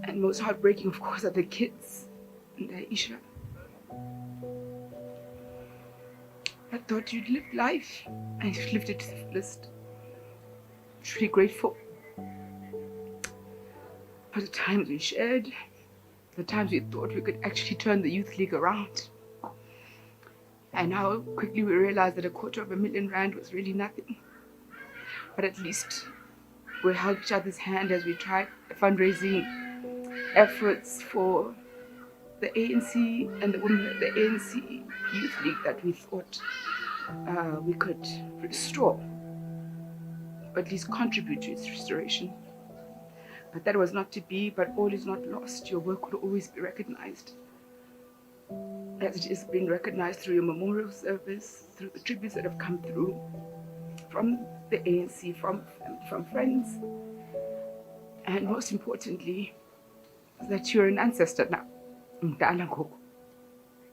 And most heartbreaking, of course, are the kids and Aisha. I thought you'd lived life, and you've lived it to the fullest. I'm truly grateful for the times we shared, the times we thought we could actually turn the youth league around. And how quickly we realized that R250,000 was really nothing. But at least we held each other's hand as we tried fundraising efforts for the ANC and the ANC Youth League that we thought we could restore, or at least contribute to its restoration. But that was not to be, but all is not lost. Your work will always be recognized, as it is being recognized through your memorial service, through the tributes that have come through from the ANC, from friends, and most importantly, that you're an ancestor now. Mdala ngoku.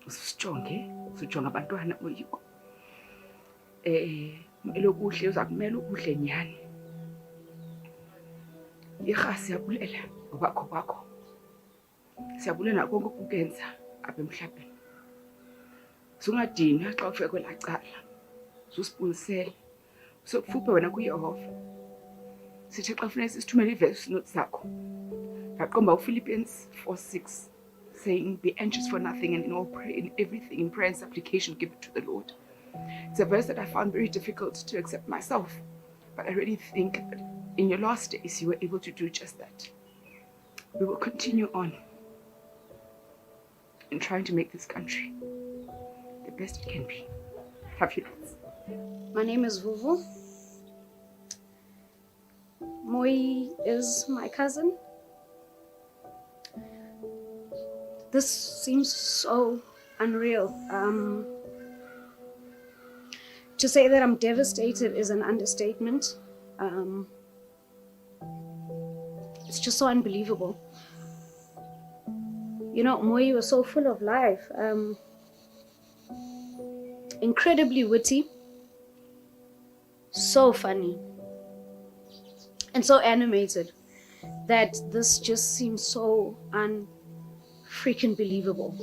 Usijonge, usijonga abantwana Moyikwa. Elokuhle uza kumela ukuhle nyani. Irhasi siyabulela ngobakho kwakho. Siyabulela konke ukukenza apha emhlabeni. Sungadini xa ufike kwela cala. Usipulisele. Usokufuphe wena kuYehova. Sithi xa kufanele sithumele iverse notes zakho. Yaqomba uPhilippians 4:6 saying, "Be anxious for nothing and in all prayer, in everything in prayer and supplication give it to the Lord." It's a verse that I found very difficult to accept myself, but I really think that in your last days you were able to do just that. We will continue on in trying to make this country the best it can be. Have you lots. My name is Vuvu. Moyi is my cousin. This seems so unreal. To say that I'm devastated is an understatement. It's just so unbelievable. You know, Moyi was so full of life, incredibly witty, so funny, and so animated that this just seems so unfreaking believable.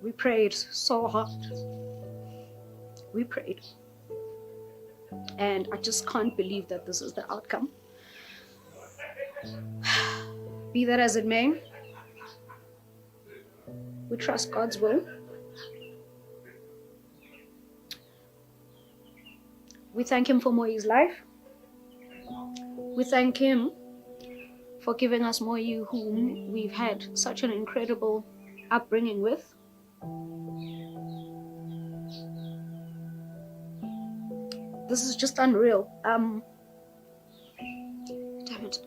We prayed so hard. We prayed. And I just can't believe that this is the outcome. Be that as it may, we trust God's will. We thank Him for Moyi's life. We thank Him for giving us Moyi, whom we've had such an incredible upbringing with. This is just unreal. Damn it.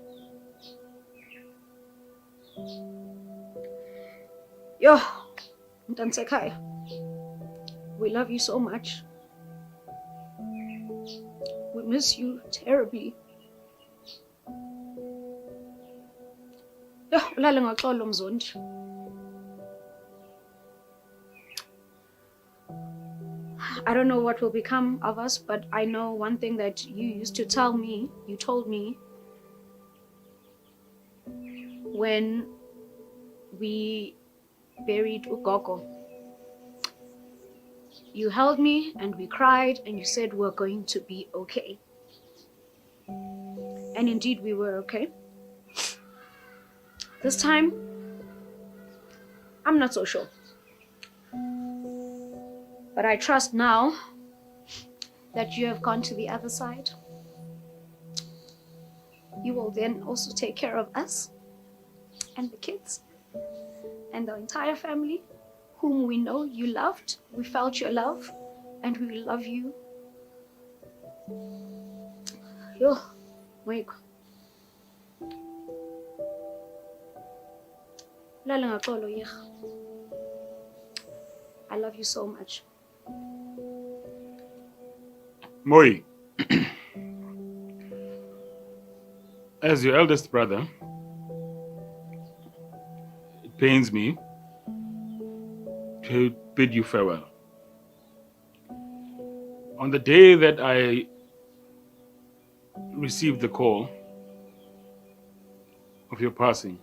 Yo, Mtansekai, we love you so much. We miss you terribly. Yo, ulale ngoxolo mzondi. I don't know what will become of us, but I know one thing that you used to tell me, you told me when we buried Ugogo. You held me and we cried and you said we're going to be okay. And indeed we were okay. This time, I'm not so sure. But I trust now that you have gone to the other side. You will then also take care of us and the kids and the entire family, whom we know you loved. We felt your love, and we love you. Yo, Moyikwa. Lala ngaxolo yirha. I love you so much. Moyi, as your eldest brother, it pains me to bid you farewell. On the day that I received the call of your passing,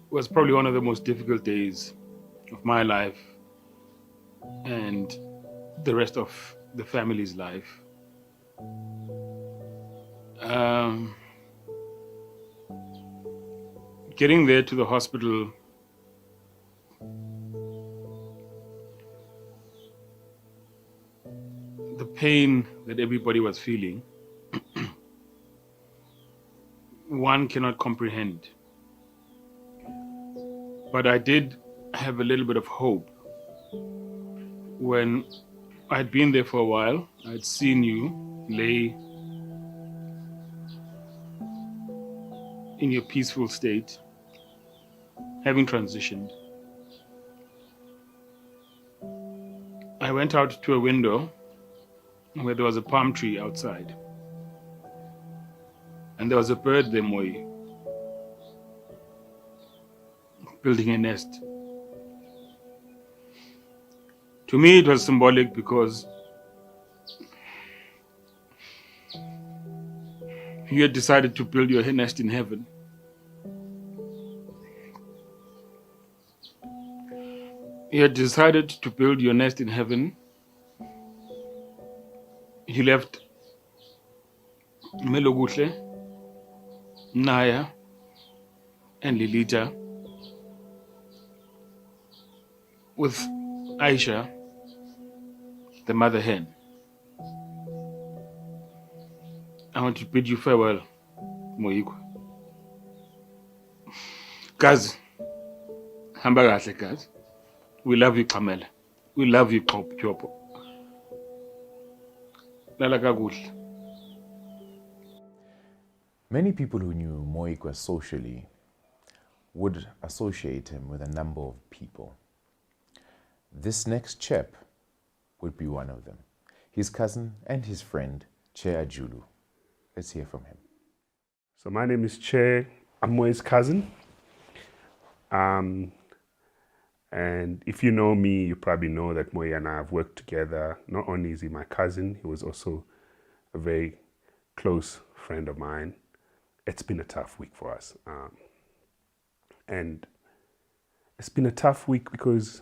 was probably one of the most difficult days of my life and the rest of the family's life. Getting there to the hospital, the pain that everybody was feeling, one cannot comprehend. But I did have a little bit of hope when I'd been there for a while. I'd seen you lay in your peaceful state, having transitioned. I went out to a window where there was a palm tree outside, and there was a bird there, Moyi, building a nest. To me, it was symbolic because you had decided to build your nest in heaven. You had decided to build your nest in heaven. You left Melogutle, Naya, and Lilita with Aisha, the mother hen. I want to bid you farewell, Moyikwa. Guys, hamba kahle guys. We love you, Kamela. We love you, Chopo. Lala kakuhle. Many people who knew Moyikwa socially would associate him with a number of people. This next chap would be one of them. His cousin and his friend, Che Ajulu. Let's hear from him. So my name is Che. I'm Moy's cousin. And if you know me, you probably know that Moy and I have worked together. Not only is he my cousin, he was also a very close friend of mine. It's been a tough week for us. And it's been a tough week because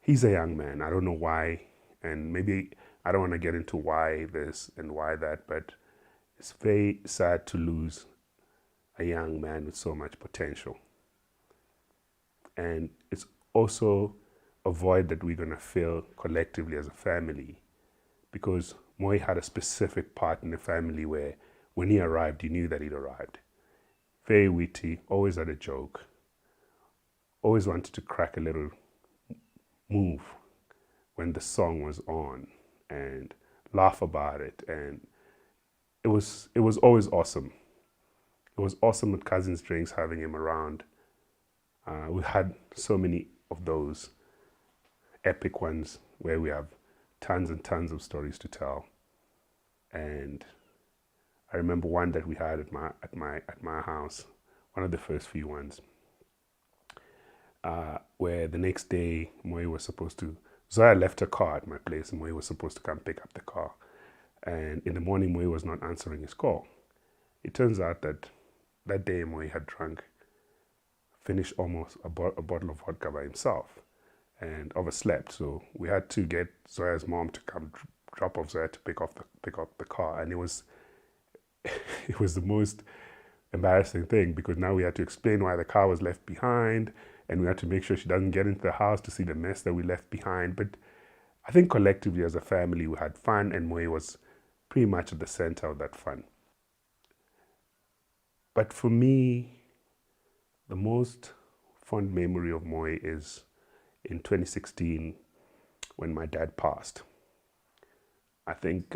he's a young man. I don't know why, and maybe I don't want to get into why this and why that, but it's very sad to lose a young man with so much potential. And it's also a void that we're going to fill collectively as a family, because Moy had a specific part in the family where when he arrived, you knew that he'd arrived. Very witty, always had a joke, always wanted to crack a little move when the song was on and laugh about it. And it was always awesome. It was awesome with Cousins Drinks having him around. We had so many of those epic ones where we have tons and tons of stories to tell. And I remember one that we had at my house, one of the first few ones, where the next day Moy was supposed to, Zoya left her car at my place and Moy was supposed to come pick up the car. And in the morning, Moy was not answering his call. It turns out that that day Moy had finished almost a bottle of vodka by himself and overslept. So we had to get Zoya's mom to come drop off Zoya to pick up the car. And it was the most embarrassing thing, because now we had to explain why the car was left behind. and we had to make sure she doesn't get into the house to see the mess that we left behind. But I think collectively as a family, we had fun, and Moyi was pretty much at the center of that fun. But for me, the most fond memory of Moyi is in 2016 when my dad passed. I think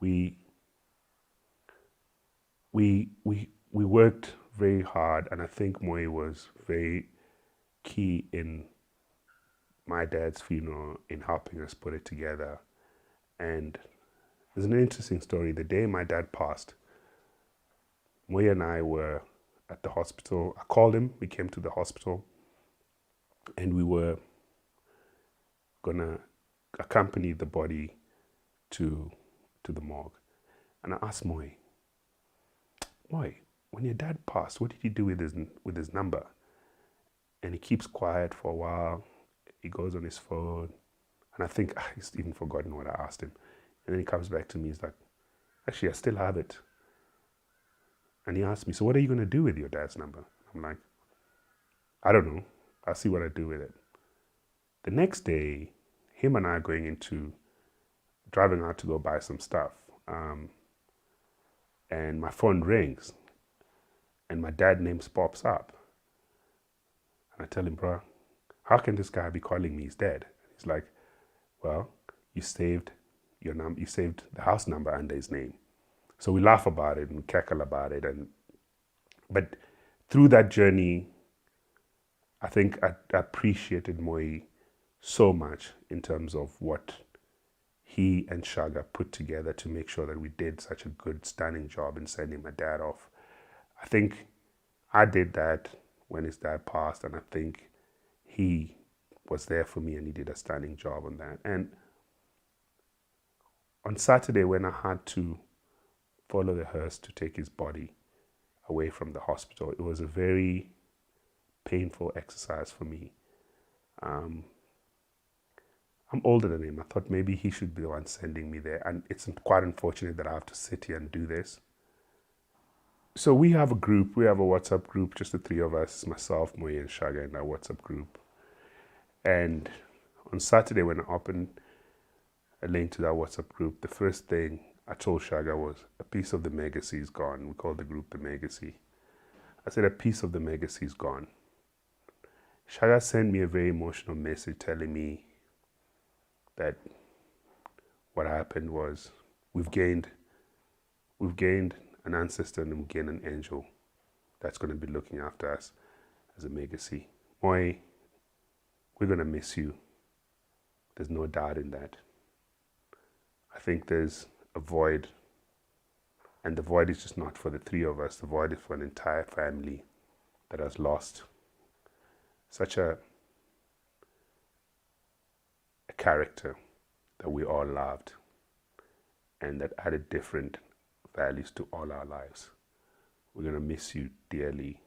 we worked very hard, and I think Moyi was very key in my dad's funeral, in helping us put it together. And there's an interesting story. The day my dad passed, Moyi and I were at the hospital. I called him, we came to the hospital, and we were gonna accompany the body to the morgue. And I asked Moyi, when your dad passed, what did you do with his number? And he keeps quiet for a while. He goes on his phone, and I think he's even forgotten what I asked him. And then he comes back to me, he's like, actually, I still have it. And he asked me, so what are you going to do with your dad's number? I'm like, I don't know. I'll see what I do with it. The next day, him and I are driving out to go buy some stuff. And my phone rings, and my dad's name pops up. And I tell him, bro, how can this guy be calling me? He's dead. He's like, well, you saved your number. You saved the house number under his name. So we laugh about it and cackle about it. But through that journey, I think I appreciated Moyi so much in terms of what he and Shaga put together to make sure that we did such a good, stunning job in sending my dad off. I think I did that when his dad passed, and I think he was there for me and he did a stunning job on that. And on Saturday, when I had to follow the hearse to take his body away from the hospital, it was a very painful exercise for me. I'm older than him. I thought maybe he should be the one sending me there. And it's quite unfortunate that I have to sit here and do this. So we have a group. We have a WhatsApp group, just the three of us, myself, Moyi, and Shaga in our WhatsApp group. And on Saturday, when I opened a link to that WhatsApp group, the first thing I told Shaga was, a piece of the legacy is gone. We call the group the legacy. I said, a piece of the legacy is gone. Shaga sent me a very emotional message telling me that what happened was we've gained an ancestor and we've gained an angel that's going to be looking after us as a legacy. Moyi, we're going to miss you. There's no doubt in that. I think there's a void, and the void is just not for the three of us. The void is for an entire family that has lost such a character that we all loved and that added different values to all our lives. We're going to miss you dearly.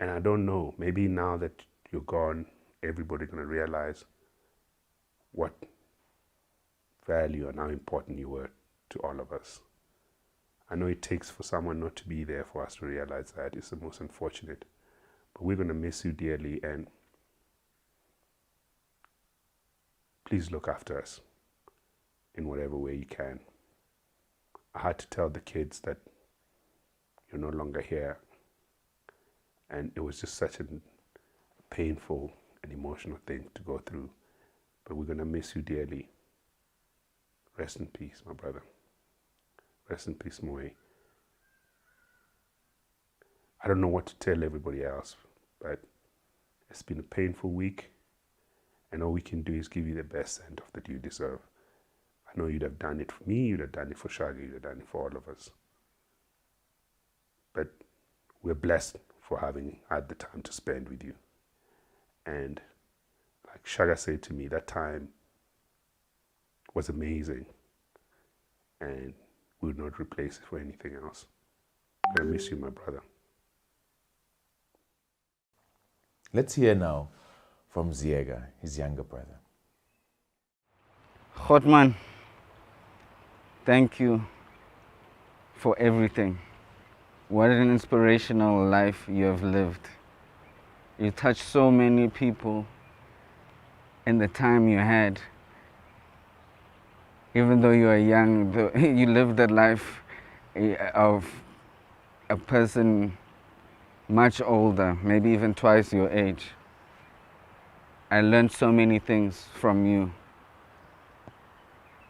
And I don't know, maybe now that you're gone, everybody's going to realize what value and how important you were to all of us. I know it takes for someone not to be there for us to realize that. It's the most unfortunate. But we're going to miss you dearly, and please look after us in whatever way you can. I had to tell the kids that you're no longer here, and it was just such a painful and emotional thing to go through. But we're going to miss you dearly. Rest in peace, my brother. Rest in peace, Moyi. I don't know what to tell everybody else, but it's been a painful week, and all we can do is give you the best send-off that you deserve. I know you'd have done it for me, you'd have done it for Shaga, you'd have done it for all of us. But we're blessed for having had the time to spend with you. And like Shaga said to me, that time was amazing, and we would not replace it for anything else. I miss you, my brother. Let's hear now from Ziega, his younger brother. Godman, thank you for everything. What an inspirational life you have lived. You touched so many people in the time you had. Even though you are young, you lived a life of a person much older, maybe even twice your age. I learned so many things from you.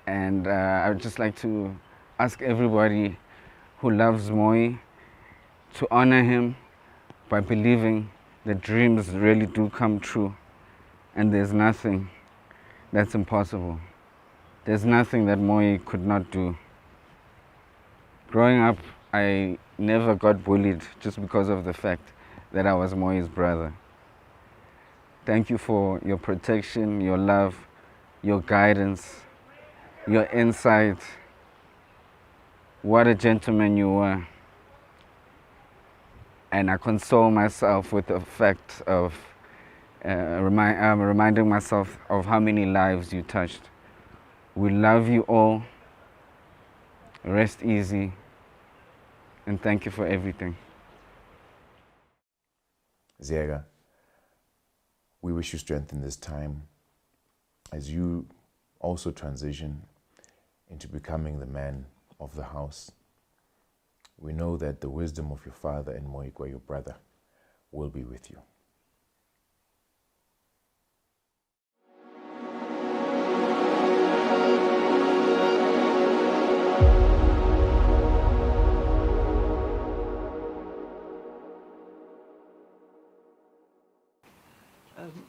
And I would just like to ask everybody who loves Moi to honor him by believing that dreams really do come true and there's nothing that's impossible. There's nothing that Moi could not do. Growing up, I never got bullied just because of the fact that I was Moi's brother. Thank you for your protection, your love, your guidance, your insight. What a gentleman you were. And I console myself with the fact of reminding myself of how many lives you touched. We love you all. Rest easy. And thank you for everything. Ziega, we wish you strength in this time as you also transition into becoming the man of the house. We know that the wisdom of your father and Moyikwa, your brother, will be with you.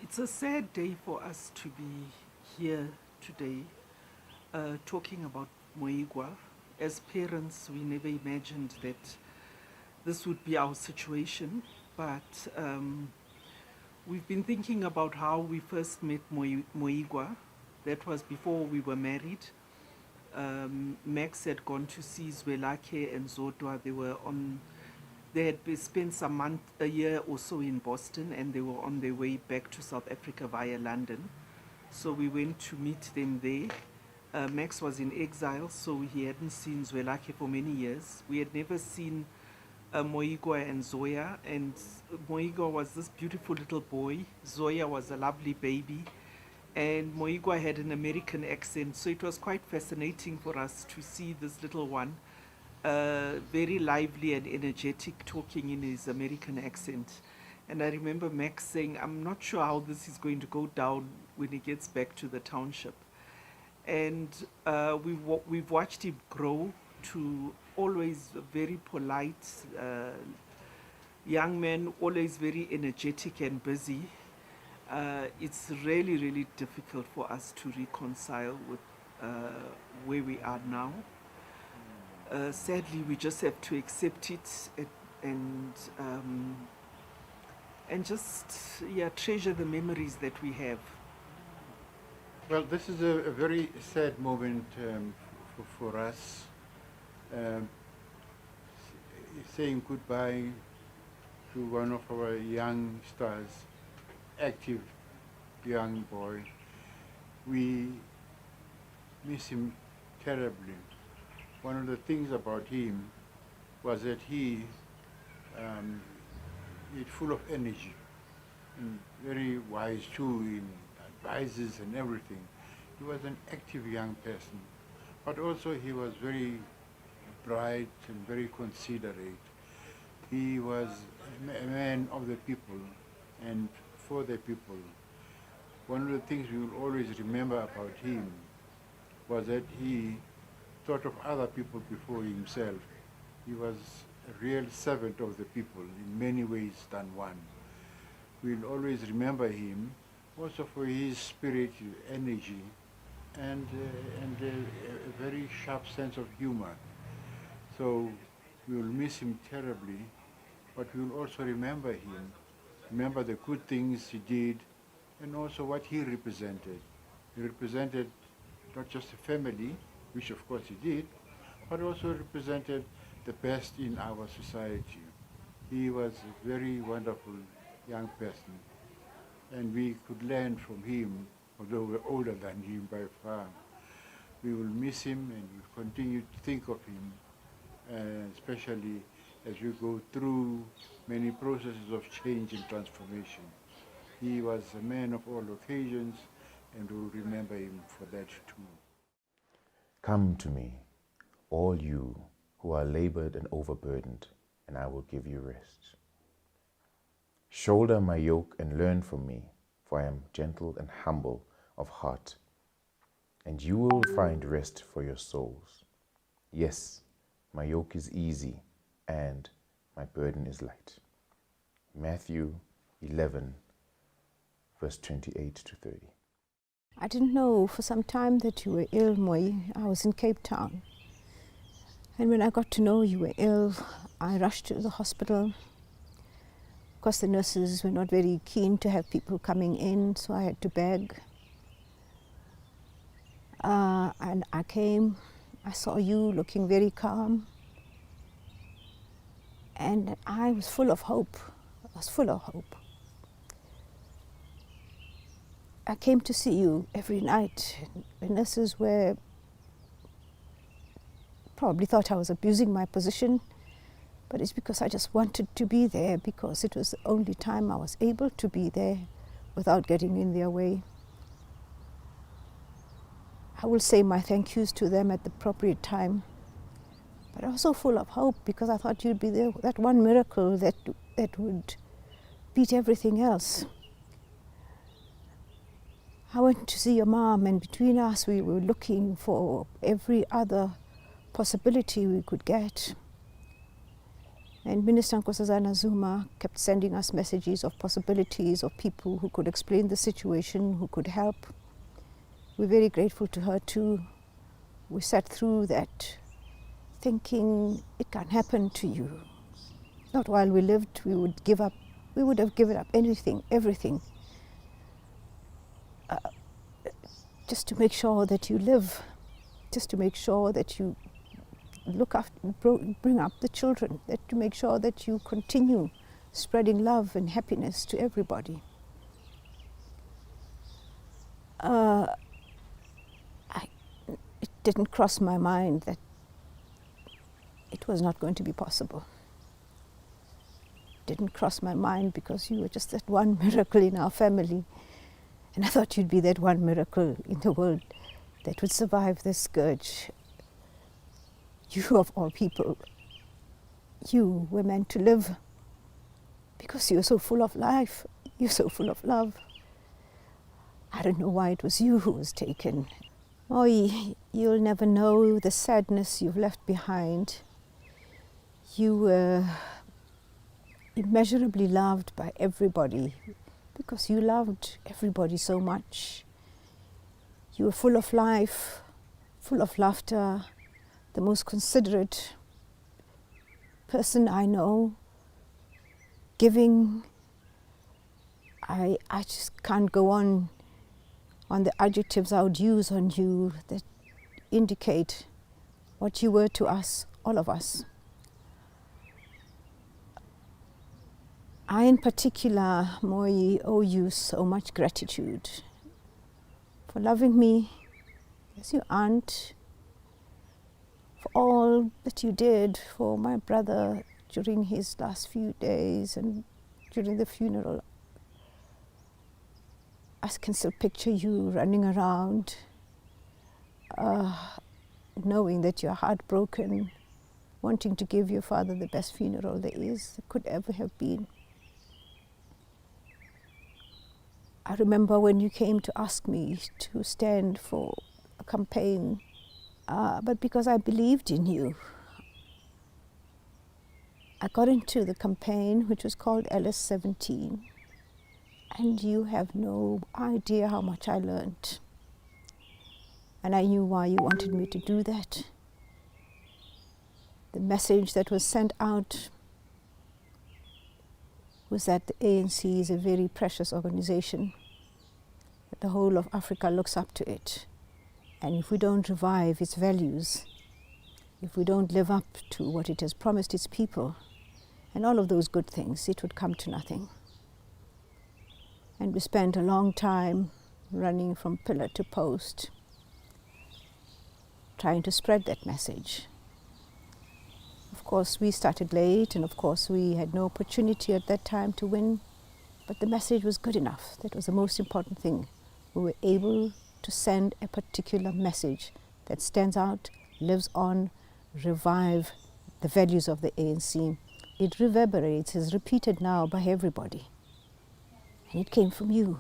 It's a sad day for us to be here today talking about Moyikwa. As parents, we never imagined that this would be our situation, but we've been thinking about how we first met Moyikwa. That was before we were married. Max had gone to see Zwelakhe and Zodwa. They had spent a year or so in Boston, and they were on their way back to South Africa via London. So we went to meet them there. Max was in exile, so he hadn't seen Zwelakhe for many years. We had never seen Moyikwa and Zoya, and Moyikwa was this beautiful little boy. Zoya was a lovely baby, and Moyikwa had an American accent, so it was quite fascinating for us to see this little one, very lively and energetic, talking in his American accent. And I remember Max saying, I'm not sure how this is going to go down when he gets back to the township. And we've watched him grow to always a very polite young man, always very energetic and busy. It's really, really difficult for us to reconcile with where we are now. Sadly, we just have to accept it and just treasure the memories that we have. Well, this is a very sad moment for us. Saying goodbye to one of our young stars, active young boy. We miss him terribly. One of the things about him was that he's full of energy and very wise too in advices and everything. He was an active young person, but also he was very bright and very considerate. He was a man of the people and for the people. One of the things we will always remember about him was that he thought of other people before himself. He was a real servant of the people in many ways than one. We'll always remember him also for his spirit, energy, and a very sharp sense of humor. So we will miss him terribly, but we will also remember him, remember the good things he did, and also what he represented. He represented not just a family, which of course he did, but also represented the best in our society. He was a very wonderful young person, and we could learn from him, although we're older than him by far. We will miss him and we'll continue to think of him, especially as you go through many processes of change and transformation. He was a man of all occasions, and we'll remember him for that too. Come to me, all you who are labored and overburdened, and I will give you rest. Shoulder my yoke and learn from me, for I am gentle and humble of heart, and you will find rest for your souls. Yes, my yoke is easy and my burden is light. Matthew 11, verse 28 to 30. I didn't know for some time that you were ill, Moy. I was in Cape Town. And when I got to know you were ill, I rushed to the hospital. Of course, the nurses were not very keen to have people coming in, so I had to beg. And I came, I saw you looking very calm. And I was full of hope. I was full of hope. I came to see you every night. The nurses were probably thought I was abusing my position, but it's because I just wanted to be there, because it was the only time I was able to be there without getting in their way. I will say my thank yous to them at the appropriate time. But I was so full of hope because I thought you'd be there, that one miracle that would beat everything else. I went to see your mom, and between us we were looking for every other possibility we could get. And Minister Nkosazana Zuma kept sending us messages of possibilities of people who could explain the situation, who could help. We're very grateful to her too. We sat through that thinking it can happen to you. Not while we lived, we would give up. We would have given up anything, everything, just to make sure that you live, just to make sure that you look after, bring up the children, that to make sure that you continue spreading love and happiness to everybody. It didn't cross my mind that it was not going to be possible. It didn't cross my mind because you were just that one miracle in our family. And I thought you'd be that one miracle in the world that would survive this scourge. You, of all people, you were meant to live because you're so full of life. You're so full of love. I don't know why it was you who was taken. Oh, you'll never know the sadness you've left behind. You were immeasurably loved by everybody because you loved everybody so much. You were full of life, full of laughter, the most considerate person I know, giving. I just can't go on the adjectives I would use on you that indicate what you were to us, all of us. I, in particular, Moyi, owe you so much gratitude for loving me as your aunt, for all that you did for my brother during his last few days and during the funeral. I can still picture you running around, knowing that you're heartbroken, wanting to give your father the best funeral there could ever have been. I remember when you came to ask me to stand for a campaign, but because I believed in you, I got into the campaign, which was called LS17. And you have no idea how much I learned. And I knew why you wanted me to do that. The message that was sent out was that the ANC is a very precious organization, that the whole of Africa looks up to it. And if we don't revive its values, if we don't live up to what it has promised its people, and all of those good things, it would come to nothing. And we spent a long time running from pillar to post, trying to spread that message. Of course, we started late, and of course, we had no opportunity at that time to win. But the message was good enough. That was the most important thing. We were able to send a particular message that stands out, lives on, revive the values of the ANC. It reverberates, is repeated now by everybody. And it came from you.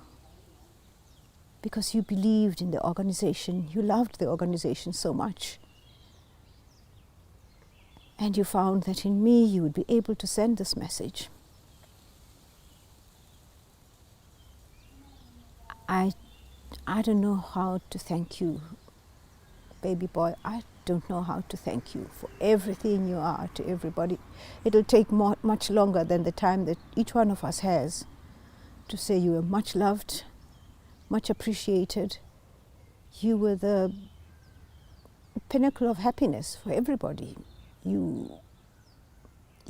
Because you believed in the organization, you loved the organization so much. And you found that in me you would be able to send this message. I don't know how to thank you, baby boy. I don't know how to thank you for everything you are to everybody. It'll take much longer than the time that each one of us has to say you were much loved, much appreciated. You were the pinnacle of happiness for everybody. You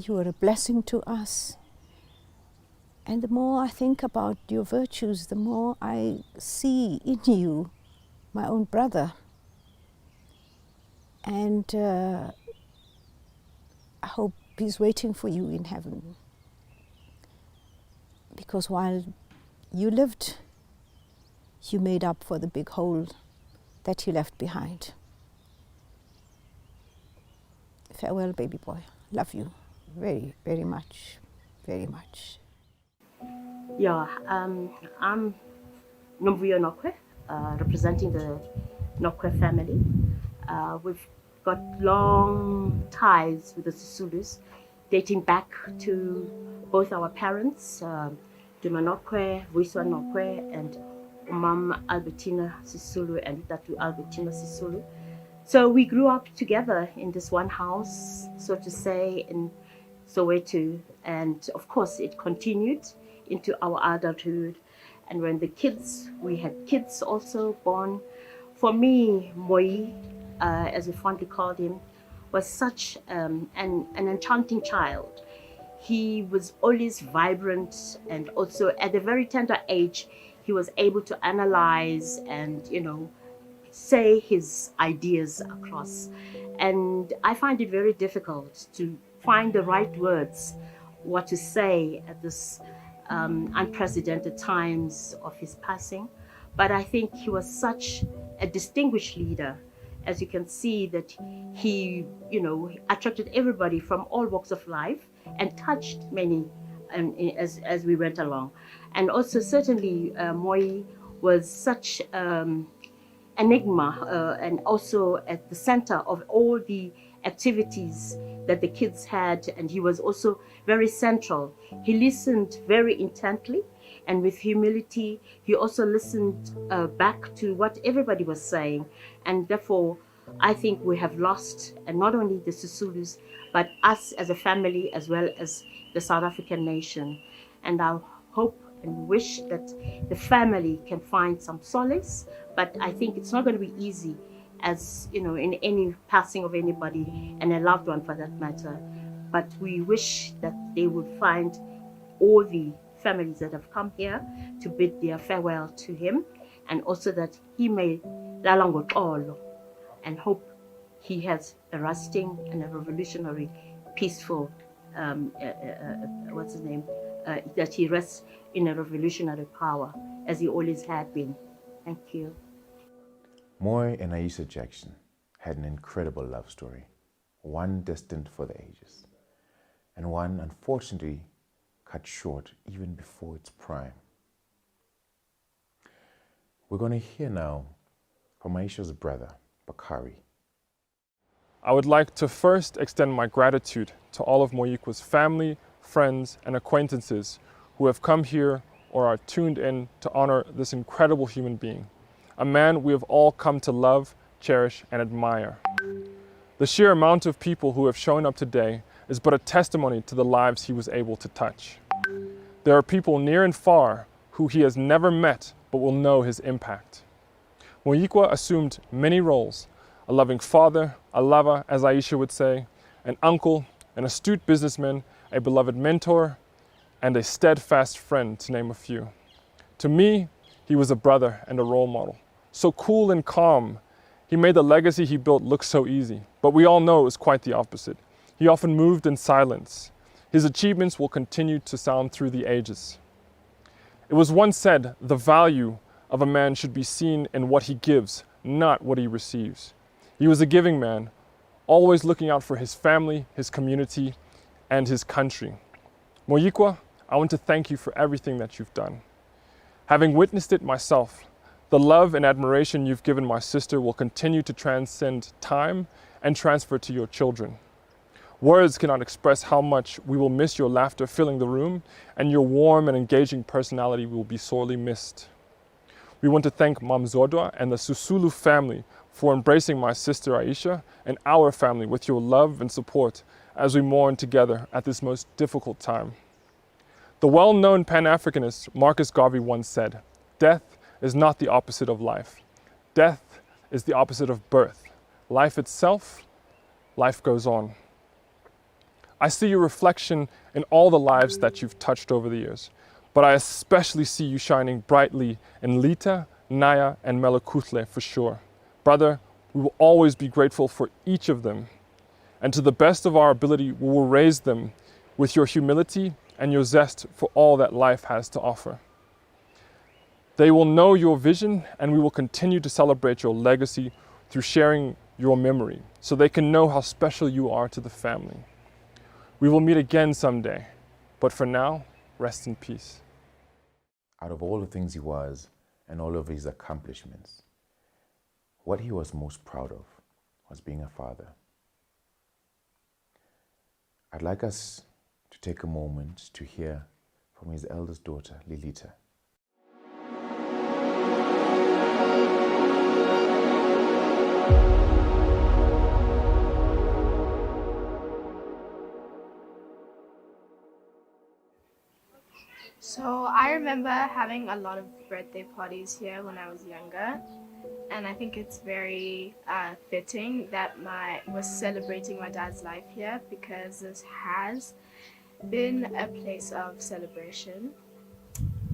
were a blessing to us. And the more I think about your virtues, the more I see in you my own brother. And I hope he's waiting for you in heaven. Because while you lived, you made up for the big hole that you left behind. Farewell, baby boy. Love you very, very much, very much. Yeah, I'm Nomvuyo Nokwe, representing the Nokwe family. We've got long ties with the Sisulus, dating back to both our parents, Duma Nokwe, Vuiswa Nokwe, and Umam Albertina Sisulu and Tatu Albertina Sisulu. So we grew up together in this one house, so to say, in Soweto, and of course it continued into our adulthood. And when we had kids also born. For me, Moyi, as we fondly called him, was such an enchanting child. He was always vibrant, and also at a very tender age, he was able to analyze and, say his ideas across. And I find it very difficult to find the right words, what to say at this unprecedented times of his passing. But I think he was such a distinguished leader. As you can see that he, attracted everybody from all walks of life and touched many as we went along. And also certainly Moi was such enigma and also at the center of all the activities that the kids had, and he was also very central. He listened very intently and with humility. He also listened back to what everybody was saying, and therefore I think we have lost, and not only the Sisulus, but us as a family as well as the South African nation. And I hope and wish that the family can find some solace, but I think it's not going to be easy, as in any passing of anybody, and a loved one for that matter. But we wish that they would find all the families that have come here to bid their farewell to him, and also that he may lalangotolo, and hope he has a lasting and a revolutionary, peaceful, that he rests in a revolutionary power, as he always had been. Thank you. Moy and Aisha Jackson had an incredible love story, one destined for the ages, and one unfortunately cut short even before its prime. We're going to hear now from Aisha's brother, Bakari. I would like to first extend my gratitude to all of Moyikwa's family, friends, and acquaintances who have come here or are tuned in to honor this incredible human being, a man we have all come to love, cherish, and admire. The sheer amount of people who have shown up today is but a testimony to the lives he was able to touch. There are people near and far who he has never met but will know his impact. Moyikwa assumed many roles: a loving father, a lover, as Aisha would say, an uncle, an astute businessman, a beloved mentor, and a steadfast friend, to name a few. To me, he was a brother and a role model. So cool and calm, he made the legacy he built look so easy. But we all know it was quite the opposite. He often moved in silence. His achievements will continue to sound through the ages. It was once said, the value of a man should be seen in what he gives, not what he receives. He was a giving man, always looking out for his family, his community, and his country. Moyikwa, I want to thank you for everything that you've done. Having witnessed it myself, the love and admiration you've given my sister will continue to transcend time and transfer to your children. Words cannot express how much we will miss your laughter filling the room, and your warm and engaging personality will be sorely missed. We want to thank Mam Zodwa and the Sisulu family for embracing my sister Aisha and our family with your love and support as we mourn together at this most difficult time. The well-known Pan-Africanist Marcus Garvey once said, "Death is not the opposite of life. Death is the opposite of birth. Life itself, life goes on." I see your reflection in all the lives that you've touched over the years, but I especially see you shining brightly in Lita, Naya, and Melakutle for sure. Brother, we will always be grateful for each of them, and to the best of our ability, we will raise them with your humility and your zest for all that life has to offer. They will know your vision, and we will continue to celebrate your legacy through sharing your memory, so they can know how special you are to the family. We will meet again someday, but for now, rest in peace. Out of all the things he was and all of his accomplishments, what he was most proud of was being a father. I'd like us to take a moment to hear from his eldest daughter, Lilita. So I remember having a lot of birthday parties here when I was younger, and I think it's very fitting that we're celebrating my dad's life here, because this has been a place of celebration.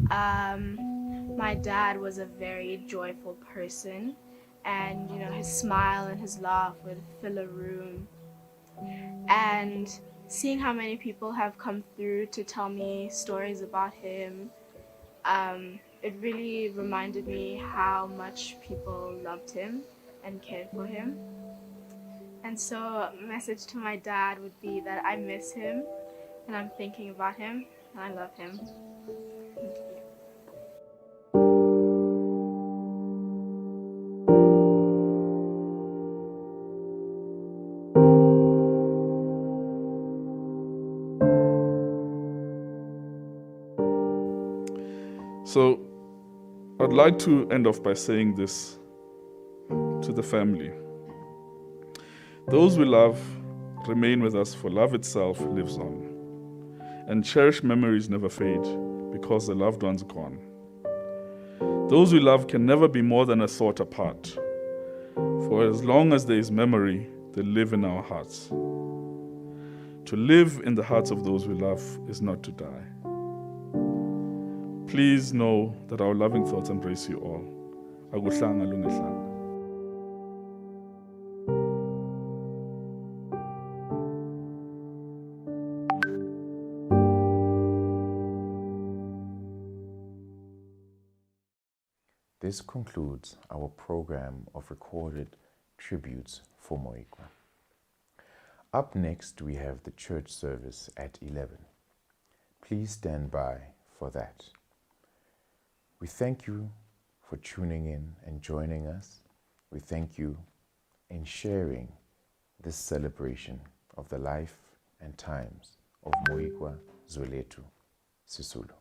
My dad was a very joyful person, and his smile and his laugh would fill a room. And seeing how many people have come through to tell me stories about him, it really reminded me how much people loved him and cared for him. And so a message to my dad would be that I miss him, and I'm thinking about him, and I love him. Thank you. So I'd like to end off by saying this to the family. Those we love remain with us, for love itself lives on. And cherished memories never fade because the loved one's gone. Those we love can never be more than a thought apart. For as long as there is memory, they live in our hearts. To live in the hearts of those we love is not to die. Please know that our loving thoughts embrace you all. Akuhlanga lungehlanga. This concludes our program of recorded tributes for Moyikwa. Up next, we have the church service at 11. Please stand by for that. We thank you for tuning in and joining us. We thank you in sharing this celebration of the life and times of Moyikwa Zweletu Sisulu.